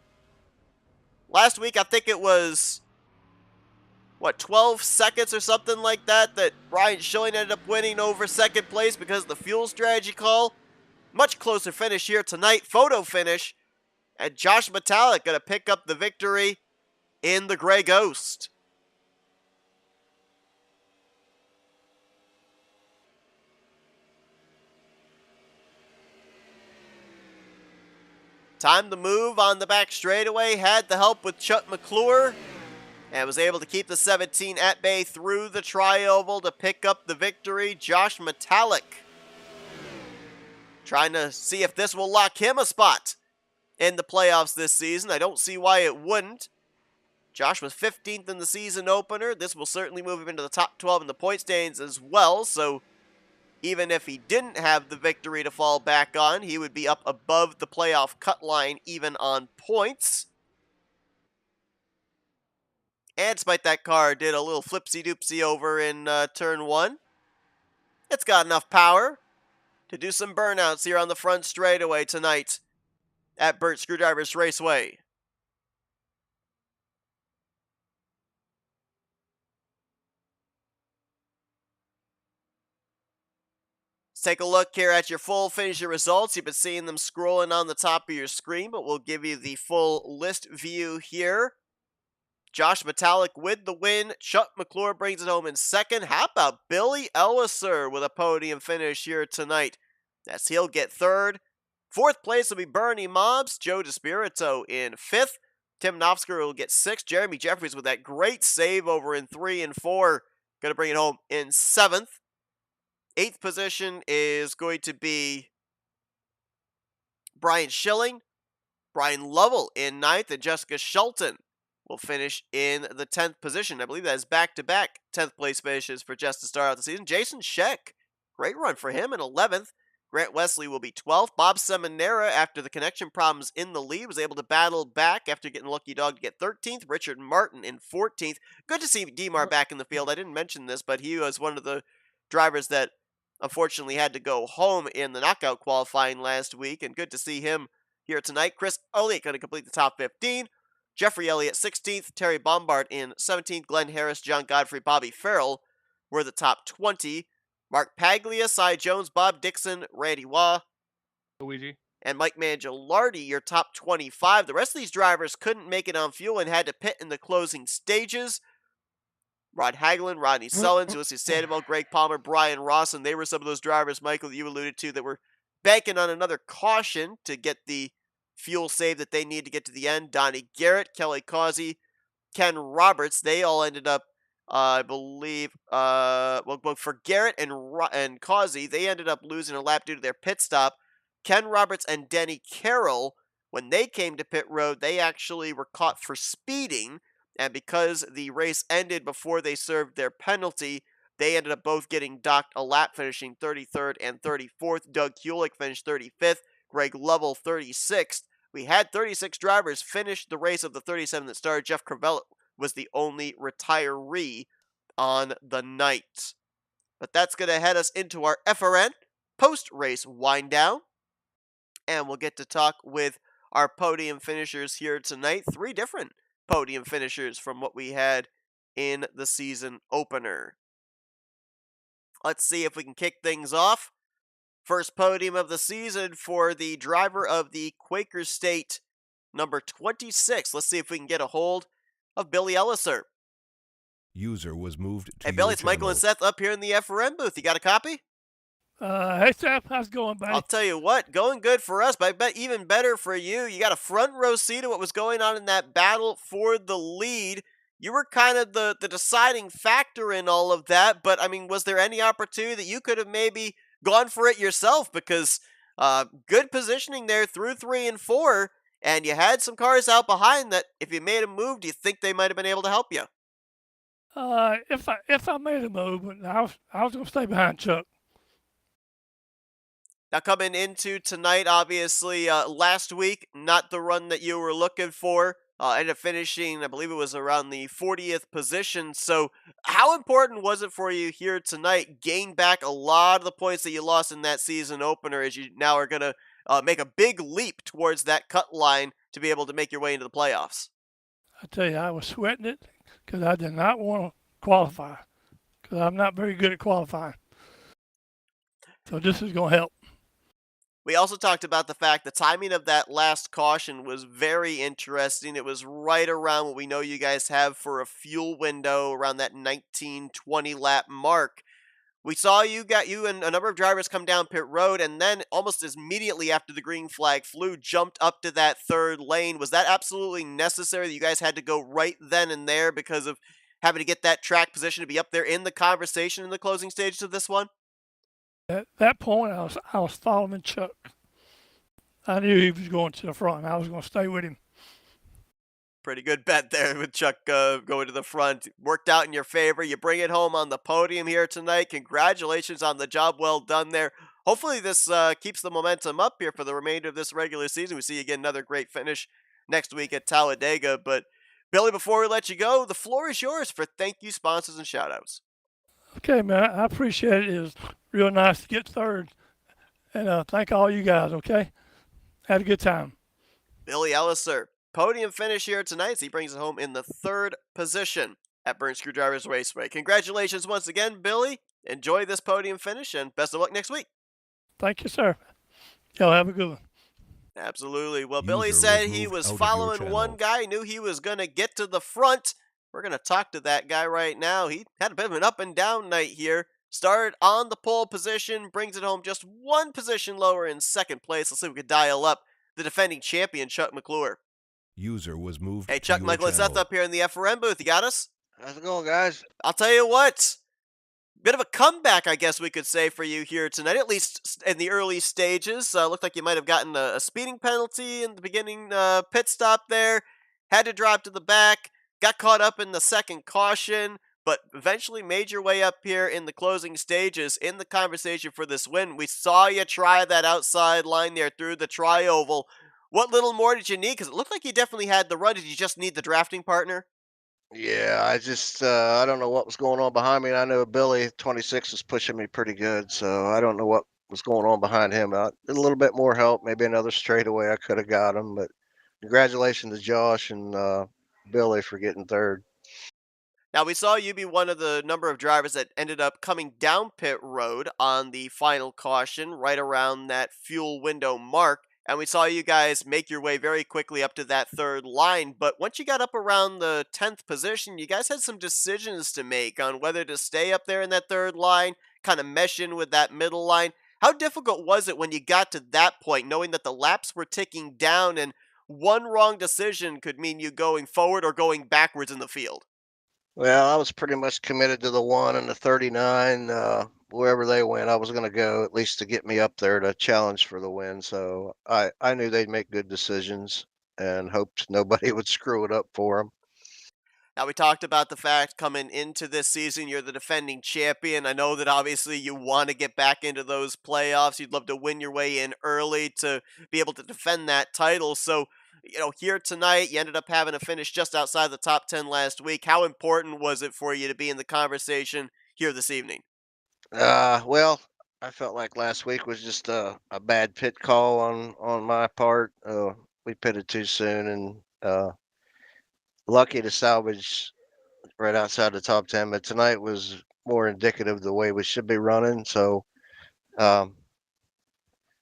[SPEAKER 1] Last week, I think it was, 12 seconds or something like that Brian Schilling ended up winning over second place because of the fuel strategy call. Much closer finish here tonight, photo finish. And Josh Metallic going to pick up the victory in the Gray Ghost. Time to move on the back straightaway. Had the help with Chuck McClure. And was able to keep the 17 at bay through the tri-oval to pick up the victory. Josh Metallic trying to see if this will lock him a spot in the playoffs this season. I don't see why it wouldn't. Josh was 15th in the season opener. This will certainly move him into the top 12 in the point standings as well. So even if he didn't have the victory to fall back on, he would be up above the playoff cut line even on points. And despite that car did a little flipsy-doopsy over in turn 1, it's got enough power to do some burnouts here on the front straightaway tonight at Burt Screwdrivers Raceway. Let's take a look here at your full finisher results. You've been seeing them scrolling on the top of your screen, but we'll give you the full list view here. Josh Metallic with the win. Chuck McClure brings it home in second. How about Billy Elliser with a podium finish here tonight? As he'll get third. Fourth place will be Bernie Mobbs. Joe DeSpirito in fifth. Tim Knopfsker will get sixth. Jeremy Jeffries with that great save over in 3 and 4. Going to bring it home in seventh. Eighth position is going to be Brian Schilling. Brian Lovell in ninth, and Jessica Shelton will finish in the 10th position. I believe that is back-to-back 10th place finishes for Jess to start out the season. Jason Scheck, great run for him in 11th. Grant Wesley will be 12th. Bob Seminara, after the connection problems in the lead, was able to battle back after getting Lucky Dog to get 13th. Richard Martin in 14th. Good to see Demar back in the field. I didn't mention this, but he was one of the drivers that unfortunately had to go home in the knockout qualifying last week, and good to see him here tonight. Chris Elliott going to complete the top 15. Jeffrey Elliott 16th. Terry Bombard in 17th. Glenn Harris, John Godfrey, Bobby Farrell were the top 20. Mark Paglia, Cy Jones, Bob Dixon, Randy Waugh,
[SPEAKER 2] Luigi,
[SPEAKER 1] and Mike Mangialardi, your top 25. The rest of these drivers couldn't make it on fuel and had to pit in the closing stages. Rod Hagelin, Rodney Sullins, Ulysses Sandoval, Greg Palmer, Brian Ross, and they were some of those drivers, Michael, that you alluded to, that were banking on another caution to get the fuel save that they need to get to the end. Donnie Garrett, Kelly Causey, Ken Roberts, they all ended up, I believe, for Garrett and Causey, they ended up losing a lap due to their pit stop. Ken Roberts and Denny Carroll, when they came to pit road, they actually were caught for speeding, and because the race ended before they served their penalty, they ended up both getting docked a lap, finishing 33rd and 34th. Doug Kulik finished 35th. Greg Lovell 36th. We had 36 drivers finish the race of the 37 that started. Jeff Cravell was the only retiree on the night. But that's going to head us into our FRN post-race wind down. And we'll get to talk with our podium finishers here tonight. 3 different podium finishers from what we had in the season opener. Let's see if we can kick things off. First podium of the season for the driver of the Quaker State number 26. Let's see if we can get a hold of Billy Elliser.
[SPEAKER 3] User was moved to
[SPEAKER 1] Hey, Billy, it's Michael and Seth up here in the FRN booth. You got a copy?
[SPEAKER 4] Hey, Seth, how's it going, buddy?
[SPEAKER 1] I'll tell you what, going good for us, but I bet even better for you. You got a front row seat of what was going on in that battle for the lead. You were kind of the deciding factor in all of that, but, I mean, was there any opportunity that you could have maybe gone for it yourself? Because good positioning there through 3 and 4, and you had some cars out behind that if you made a move, do you think they might have been able to help you?
[SPEAKER 4] If I made a move, I was going to stay behind Chuck.
[SPEAKER 1] Now, coming into tonight, obviously, last week, not the run that you were looking for. Ended up finishing, I believe it was around the 40th position. So, how important was it for you here tonight? Gain back a lot of the points that you lost in that season opener, as you now are going to make a big leap towards that cut line to be able to make your way into the playoffs.
[SPEAKER 4] I tell you, I was sweating it because I did not want to qualify because I'm not very good at qualifying. So this is going to help.
[SPEAKER 1] We also talked about the fact the timing of that last caution was very interesting. It was right around what we know you guys have for a fuel window, around that 19-20 lap mark. We saw you and a number of drivers come down pit road, and then almost immediately after the green flag flew, jumped up to that third lane. Was that absolutely necessary that you guys had to go right then and there because of having to get that track position to be up there in the conversation in the closing stages of this one?
[SPEAKER 4] At that point, I was following Chuck. I knew he was going to the front. I was going to stay with him.
[SPEAKER 1] Pretty good bet there with Chuck going to the front. Worked out in your favor. You bring it home on the podium here tonight. Congratulations on the job well done there. Hopefully this keeps the momentum up here for the remainder of this regular season. We see you get another great finish next week at Talladega. But, Billy, before we let you go, the floor is yours for thank you, sponsors, and shout-outs.
[SPEAKER 4] Okay, man, I appreciate it. It was real nice to get third. And thank all you guys, okay? Had a good time.
[SPEAKER 1] Billy Elliser, podium finish here tonight. So he brings it home in the 3rd position at Burn Screwdrivers Raceway. Congratulations once again, Billy. Enjoy this podium finish, and best of luck next week.
[SPEAKER 4] Thank you, sir. Y'all have a good one.
[SPEAKER 1] Absolutely. Well, Billy
[SPEAKER 3] User
[SPEAKER 1] said
[SPEAKER 3] was
[SPEAKER 1] he
[SPEAKER 3] moved
[SPEAKER 1] was
[SPEAKER 3] out of your
[SPEAKER 1] following one
[SPEAKER 3] channel.
[SPEAKER 1] guy, knew he was going to get to the front. We're going to talk to that guy right now. He had a bit of an up and down night here. Started on the pole position, brings it home just one position lower in second place. Let's see if we can dial up the defending champion, Chuck McClure.
[SPEAKER 3] User was moved
[SPEAKER 1] Hey,
[SPEAKER 3] to
[SPEAKER 1] Chuck,
[SPEAKER 3] your
[SPEAKER 1] Michael, and Seth
[SPEAKER 3] channel.
[SPEAKER 1] up here in the FRM booth. You got us?
[SPEAKER 5] How's it going, guys?
[SPEAKER 1] I'll tell you what. Bit of a comeback, I guess we could say, for you here tonight, at least in the early stages. Looked like you might have gotten a speeding penalty in the beginning pit stop there. Had to drop to the back. Got caught up in the second caution, but eventually made your way up here in the closing stages in the conversation for this win. We saw you try that outside line there through the tri-oval. What little more did you need? Because it looked like you definitely had the run. Did you just need the drafting partner?
[SPEAKER 5] Yeah, I don't know what was going on behind me. And I know Billy 26 is pushing me pretty good, so I don't know what was going on behind him. A little bit more help, maybe another straightaway I could have got him. But congratulations to Josh and Billy for getting third.
[SPEAKER 1] Now, we saw you be one of the number of drivers that ended up coming down pit road on the final caution right around that fuel window mark. And we saw you guys make your way very quickly up to that third line. But once you got up around the 10th position, you guys had some decisions to make on whether to stay up there in that third line, kind of mesh in with that middle line. How difficult was it when you got to that point, knowing that the laps were ticking down and one wrong decision could mean you going forward or going backwards in the field?
[SPEAKER 5] Well, I was pretty much committed to the 1 and the 39. Wherever they went, I was going to go at least to get me up there to challenge for the win. So I knew they'd make good decisions and hoped nobody would screw it up for them.
[SPEAKER 1] Now, we talked about the fact coming into this season, you're the defending champion. I know that obviously you want to get back into those playoffs. You'd love to win your way in early to be able to defend that title. So, here tonight, you ended up having a finish just outside the top 10 last week. How important was it for you to be in the conversation here this evening?
[SPEAKER 5] Well, I felt like last week was just a bad pit call on my part. We pitted too soon and lucky to salvage right outside the top 10. But tonight was more indicative of the way we should be running. So, um,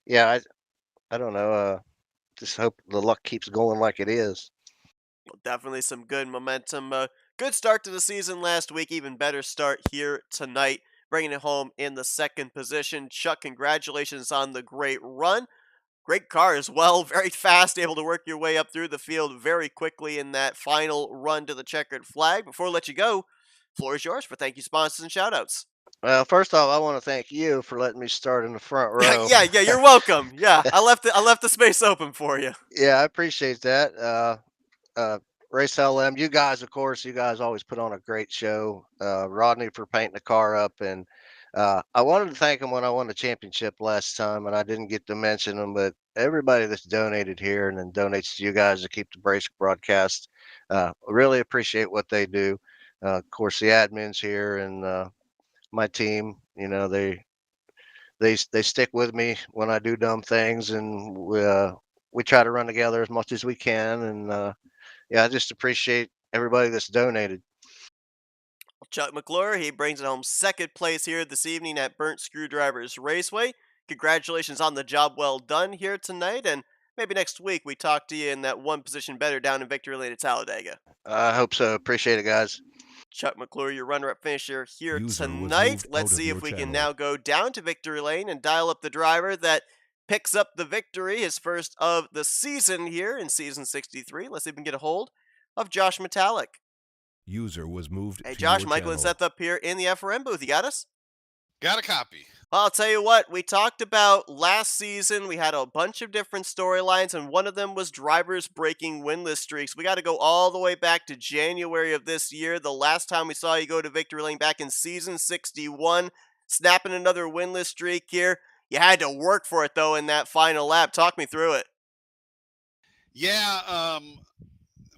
[SPEAKER 5] yeah, I don't know. Just hope the luck keeps going like it is.
[SPEAKER 1] Well, definitely some good momentum. Good start to the season last week. Even better start here tonight, bringing it home in the second position. Chuck, congratulations on the great run. Great car as well. Very fast, able to work your way up through the field very quickly in that final run to the checkered flag. Before I let you go, floor is yours for thank you, sponsors, and shoutouts.
[SPEAKER 5] Well, first off, I want to thank you for letting me start in the front row.
[SPEAKER 1] Yeah, you're welcome. Yeah, I left the space open for you.
[SPEAKER 5] Yeah, I appreciate that. Uh, Race LM, you guys, of course, you guys always put on a great show. Rodney for painting the car up, and I wanted to thank him when I won the championship last time, and I didn't get to mention them. But everybody that's donated here and then donates to you guys to keep the Brace broadcast, really appreciate what they do. Of course, the admins here and my team, they stick with me when I do dumb things, and we try to run together as much as we can, and yeah, I just appreciate everybody that's donated.
[SPEAKER 1] Chuck McClure, he brings it home second place here this evening at Burnt Screwdrivers Raceway. Congratulations on the job well done here tonight, and maybe next week we talk to you in that one position better down in Victory Lane at Talladega.
[SPEAKER 5] I hope so. Appreciate it, guys.
[SPEAKER 1] Chuck McClure, your runner-up finisher here
[SPEAKER 3] User was
[SPEAKER 1] tonight.
[SPEAKER 3] moved
[SPEAKER 1] Let's
[SPEAKER 3] out of
[SPEAKER 1] see if
[SPEAKER 3] your
[SPEAKER 1] we can
[SPEAKER 3] channel.
[SPEAKER 1] now go down to Victory Lane and dial up the driver that picks up the victory, his first of the season here in season 63. Let's see if we can get a hold of Josh Metallic.
[SPEAKER 3] User was moved
[SPEAKER 1] Hey,
[SPEAKER 3] to
[SPEAKER 1] Josh,
[SPEAKER 3] your
[SPEAKER 1] Michael and
[SPEAKER 3] channel.
[SPEAKER 1] Seth up here in the FRM booth. You got us?
[SPEAKER 6] Got a copy.
[SPEAKER 1] Well, I'll tell you what, we talked about last season. We had a bunch of different storylines, and one of them was drivers breaking winless streaks. We got to go all the way back to January of this year, the last time we saw you go to Victory Lane back in season 61, snapping another winless streak here. You had to work for it, though, in that final lap. Talk me through it.
[SPEAKER 6] Yeah,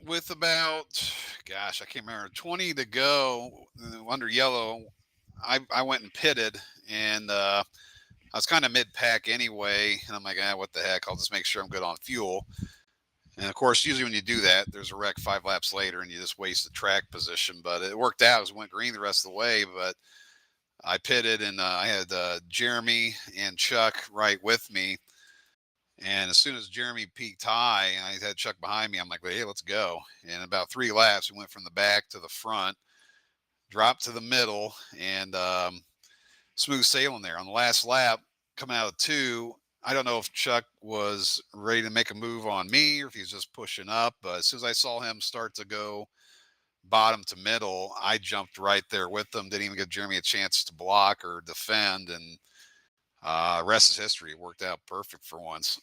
[SPEAKER 6] with about, gosh, I can't remember, 20 to go under yellow, I went and pitted, and I was kind of mid-pack anyway, and I'm like, what the heck, I'll just make sure I'm good on fuel. And of course, usually when you do that, there's a wreck 5 laps later, and you just waste the track position. But it worked out. It went green the rest of the way. But I pitted, and I had Jeremy and Chuck right with me. And as soon as Jeremy peaked high and I had Chuck behind me, I'm like, well, hey, let's go. And about 3 laps, we went from the back to the front, dropped to the middle, and smooth sailing there. On the last lap, coming out of two, I don't know if Chuck was ready to make a move on me or if he's just pushing up. But as soon as I saw him start to go bottom to middle, I jumped right there with him. Didn't even give Jeremy a chance to block or defend. And rest is history. It worked out perfect for once.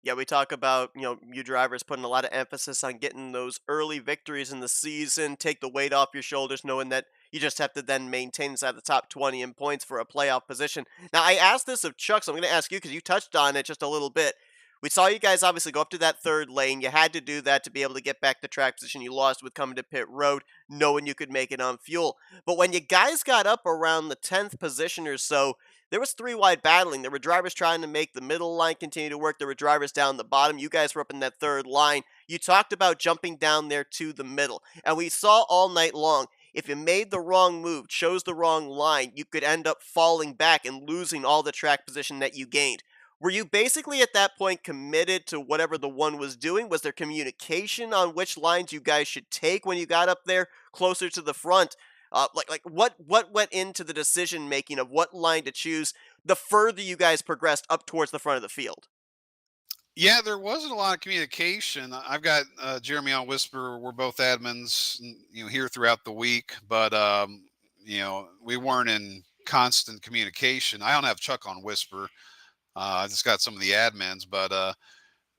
[SPEAKER 1] Yeah, we talk about, you drivers putting a lot of emphasis on getting those early victories in the season, take the weight off your shoulders, knowing that you just have to then maintain inside the top 20 in points for a playoff position. Now, I asked this of Chuck, so I'm going to ask you because you touched on it just a little bit. We saw you guys obviously go up to that third lane. You had to do that to be able to get back to track position. You lost with coming to pit road, knowing you could make it on fuel. But when you guys got up around the 10th position or so, there was three wide battling. There were drivers trying to make the middle line continue to work. There were drivers down the bottom. You guys were up in that third line. You talked about jumping down there to the middle. And we saw all night long, if you made the wrong move, chose the wrong line, you could end up falling back and losing all the track position that you gained. Were you basically at that point committed to whatever the one was doing? Was there communication on which lines you guys should take when you got up there closer to the front? What went into the decision making of what line to choose the further you guys progressed up towards the front of the field?
[SPEAKER 6] Yeah, there wasn't a lot of communication. I've got Jeremy on Whisper. We're both admins, here throughout the week, but we weren't in constant communication. I don't have Chuck on Whisper. I just got some of the admins, but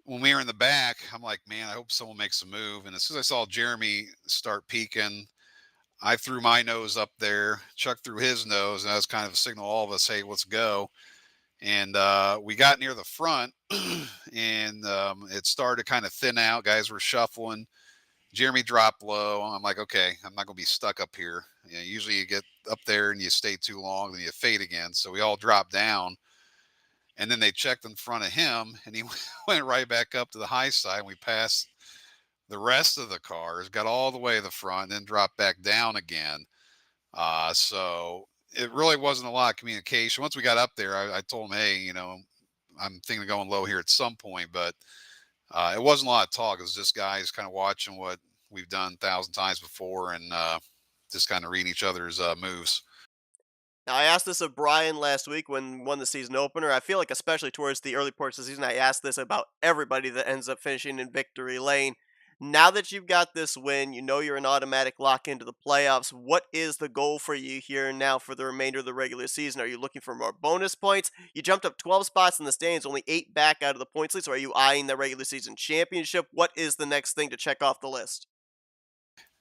[SPEAKER 6] when we were in the back, I'm like, man, I hope someone makes a move. And as soon as I saw Jeremy start peaking, I threw my nose up there. Chuck threw his nose, and that was kind of a signal to all of us, hey, let's go. And we got near the front, and it started to kind of thin out. Guys were shuffling. Jeremy dropped low. I'm like, okay, I'm not going to be stuck up here. Usually you get up there and you stay too long, then you fade again. So we all dropped down. And then they checked in front of him, and he went right back up to the high side. And we passed the rest of the cars, got all the way to the front, and then dropped back down again. So it really wasn't a lot of communication. Once we got up there, I told him, hey, I'm thinking of going low here at some point, but it wasn't a lot of talk. It was just guys kind of watching what we've done 1,000 times before and just kind of reading each other's moves.
[SPEAKER 1] Now, I asked this of Brian last week when won the season opener. I feel like, especially towards the early parts of the season, I asked this about everybody that ends up finishing in victory lane. Now that you've got this win, you know you're an automatic lock into the playoffs. What is the goal for you here now for the remainder of the regular season? Are you looking for more bonus points? You jumped up 12 spots in the standings, only 8 back out of the points lead. So are you eyeing the regular season championship? What is the next thing to check off the list?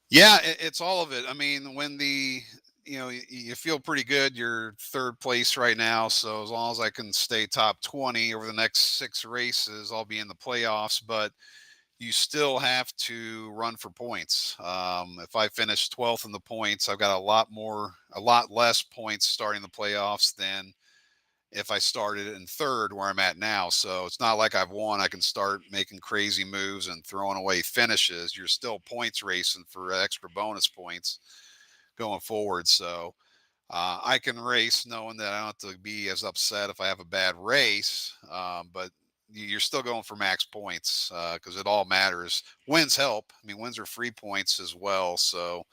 [SPEAKER 6] Yeah, it's all of it. I mean, when you feel pretty good. You're third place right now. So as long as I can stay top 20 over the next 6 races, I'll be in the playoffs. But you still have to run for points. If I finish 12th in the points, I've got a lot less points starting the playoffs than if I started in third where I'm at now. So it's not like I've won. I can start making crazy moves and throwing away finishes. You're still points racing for extra bonus points going forward. So I can race knowing that I don't have to be as upset if I have a bad race. But you're still going for max points because it all matters. Wins help. I mean, wins are free points as well. So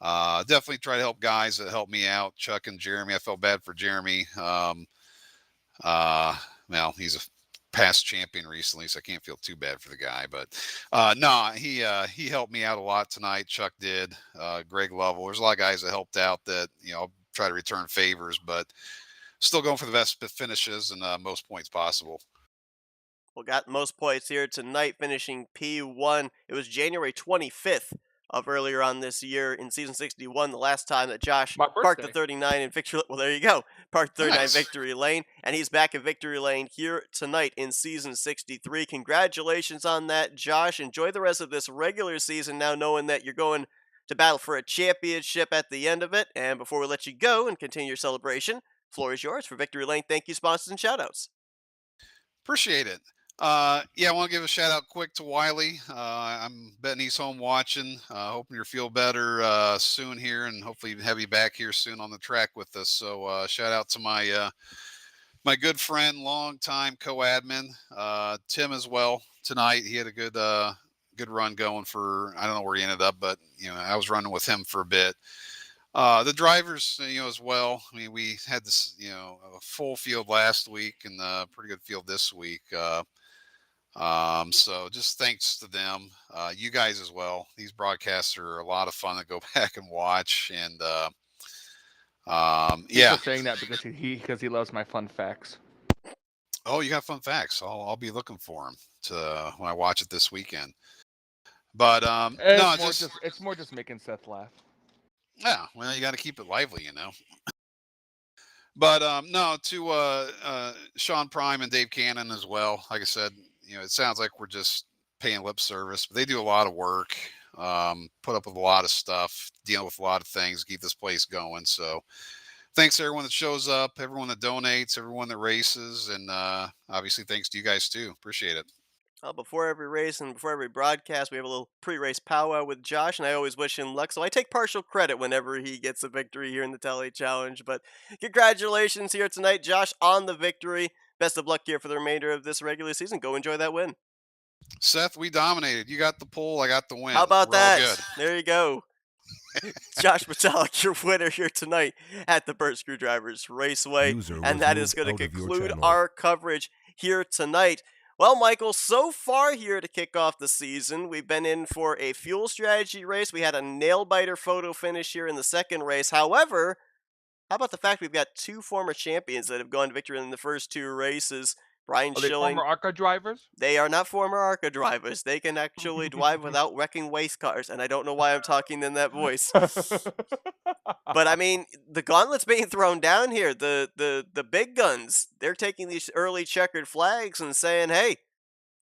[SPEAKER 6] definitely try to help guys that help me out. Chuck and Jeremy. I felt bad for Jeremy. Well, he's a past champion recently, so I can't feel too bad for the guy. But no, he helped me out a lot tonight. Chuck did. Greg Lovell. There's a lot of guys that helped out that I'll try to return favors, but still going for the best finishes and most points possible.
[SPEAKER 1] Well, got most points here tonight, finishing P1. It was January 25th of earlier on this year in season 61, the last time that Josh
[SPEAKER 2] My
[SPEAKER 1] parked the
[SPEAKER 2] birthday.
[SPEAKER 1] 39 in victory. Well, there you go, parked 39
[SPEAKER 6] Nice.
[SPEAKER 1] victory lane, and he's back in victory lane here tonight in season 63. Congratulations on that, Josh. Enjoy the rest of this regular season now, knowing that you're going to battle for a championship at the end of it. And before we let you go and continue your celebration, floor is yours for victory lane. Thank you, sponsors and shoutouts.
[SPEAKER 6] Appreciate it. Yeah, I want to give a shout out quick to Wiley. I'm betting he's home watching. Hoping you feel better soon here, and hopefully have you back here soon on the track with us. So shout out to my good friend, longtime co-admin, Tim as well. Tonight he had a good run going for. I don't know where he ended up, but I was running with him for a bit. The drivers, as well. I mean, we had this, a full field last week and a pretty good field this week. So just thanks to them, you guys as well. These broadcasts are a lot of fun to go back and watch. And
[SPEAKER 2] He's
[SPEAKER 6] yeah.
[SPEAKER 2] just saying that because he loves my fun facts.
[SPEAKER 6] Oh, you got fun facts. I'll be looking for them to when I watch it this weekend. But
[SPEAKER 2] it's more just making Seth laugh.
[SPEAKER 6] Yeah, well, you got to keep it lively, But no, to Sean Prime and Dave Cannon as well. Like I said, it sounds like we're just paying lip service, but they do a lot of work, put up with a lot of stuff, deal with a lot of things, keep this place going. So thanks to everyone that shows up, everyone that donates, everyone that races, and obviously thanks to you guys too. Appreciate it.
[SPEAKER 1] Before every race and before every broadcast, we have a little pre-race powwow with Josh, and I always wish him luck. So I take partial credit whenever he gets a victory here in the Talladega Challenge. But congratulations here tonight, Josh, on the victory. Best of luck here for the remainder of this regular season. Go enjoy that win.
[SPEAKER 6] Seth, we dominated. You got the pole, I got the win.
[SPEAKER 1] How about
[SPEAKER 6] We're
[SPEAKER 1] that?
[SPEAKER 6] All good.
[SPEAKER 1] There you go. Josh Metallic, your winner here tonight at the Burt Screwdrivers Raceway. And that is going to conclude our coverage here tonight. Well, Michael, so far here to kick off the season, we've been in for a fuel strategy race. We had a nail-biter photo finish here in the second race. However, how about the fact we've got two former champions that have gone to victory in the first two races? Brian
[SPEAKER 2] Are they
[SPEAKER 1] Schilling.
[SPEAKER 2] former ARCA drivers?
[SPEAKER 1] They are not former ARCA drivers. They can actually drive without wrecking waste cars, and I don't know why I'm talking in that voice. But I mean, the gauntlet's being thrown down here. The big guns, they're taking these early checkered flags and saying, hey,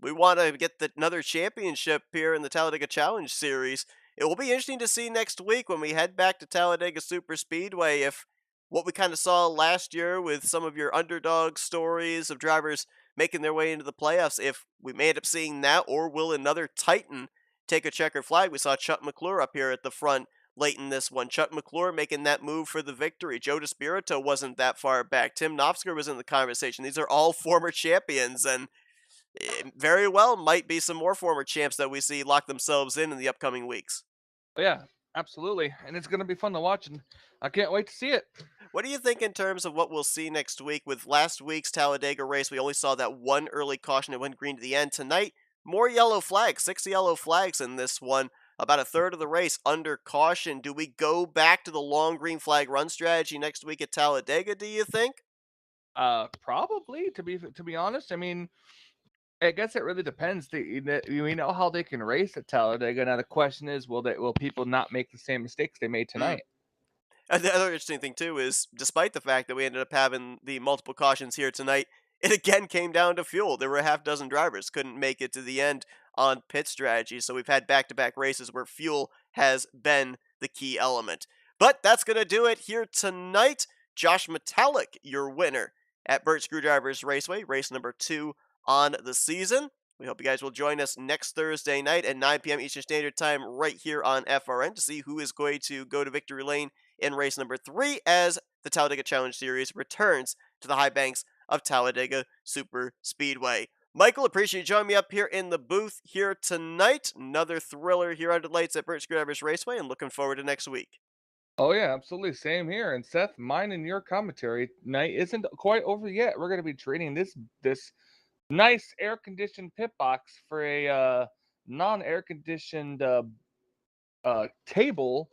[SPEAKER 1] we want to get another championship here in the Talladega Challenge Series. It will be interesting to see next week when we head back to Talladega Super Speedway if what we kind of saw last year with some of your underdog stories of drivers making their way into the playoffs, if we may end up seeing that, or will another Titan take a checkered flag? We saw Chuck McClure up here at the front late in this one. Chuck McClure making that move for the victory. Joe DeSpirito wasn't that far back. Tim Knopfsker was in the conversation. These are all former champions, and very well might be some more former champs that we see lock themselves in the upcoming weeks.
[SPEAKER 2] Yeah, absolutely. And it's going to be fun to watch, and I can't wait to see it.
[SPEAKER 1] What do you think in terms of what we'll see next week? With last week's Talladega race, we only saw that one early caution that went green to the end. Tonight, more yellow flags, 6 yellow flags in this one. About a third of the race under caution. Do we go back to the long green flag run strategy next week at Talladega, do you think?
[SPEAKER 2] Probably, to be honest. I mean, I guess it really depends. We know how they can race at Talladega. Now the question is, will people not make the same mistakes they made tonight?
[SPEAKER 1] And the other interesting thing too is, despite the fact that we ended up having the multiple cautions here tonight, it again came down to fuel. There were a half dozen drivers couldn't make it to the end on pit strategy. So we've had back-to-back races where fuel has been the key element. But that's going to do it here tonight. Josh Metallic, your winner at Burt Screwdrivers Raceway, race number 2 on the season. We hope you guys will join us next Thursday night at 9 p.m. Eastern Standard Time right here on FRN to see who is going to go to victory lane in race number 3 as the Talladega Challenge Series returns to the high banks of Talladega Super Speedway. Michael, appreciate you joining me up here in the booth here tonight. Another thriller here under lights at Burt Screwdrivers Raceway, and looking forward to next week.
[SPEAKER 2] Oh yeah, absolutely. Same here. And Seth, mine and your commentary night isn't quite over yet. We're going to be trading this nice air-conditioned pit box for a non-air-conditioned table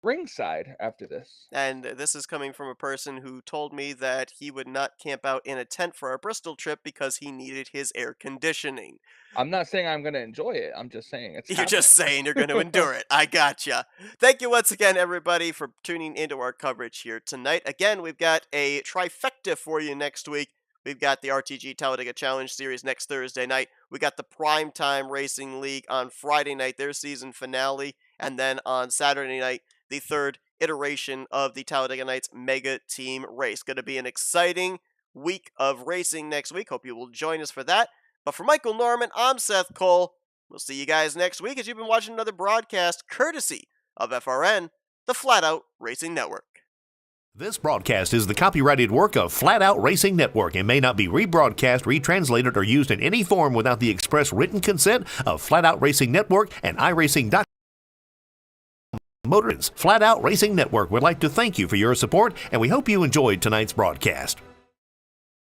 [SPEAKER 2] ringside after this.
[SPEAKER 1] And this is coming from a person who told me that he would not camp out in a tent for our Bristol trip because he needed his air conditioning.
[SPEAKER 2] I'm not saying I'm going to enjoy it. I'm just saying it's
[SPEAKER 1] You're just saying you're going to endure it. I gotcha. Thank you once again, everybody, for tuning into our coverage here tonight. Again, we've got a trifecta for you next week. We've got the RTG Talladega Challenge Series next Thursday night. We got the Primetime Racing League on Friday night, their season finale. And then on Saturday night, the third iteration of the Talladega Nights Mega Team Race. Going to be an exciting week of racing next week. Hope you will join us for that. But for Michael Norman, I'm Seth Cole. We'll see you guys next week as you've been watching another broadcast courtesy of FRN, the Flatout Racing Network.
[SPEAKER 7] This broadcast is the copyrighted work of Flatout Racing Network and may not be rebroadcast, retranslated, or used in any form without the express written consent of Flatout Racing Network and iRacing.com. Motorins. Flatout Racing Network would like to thank you for your support, and we hope you enjoyed tonight's broadcast.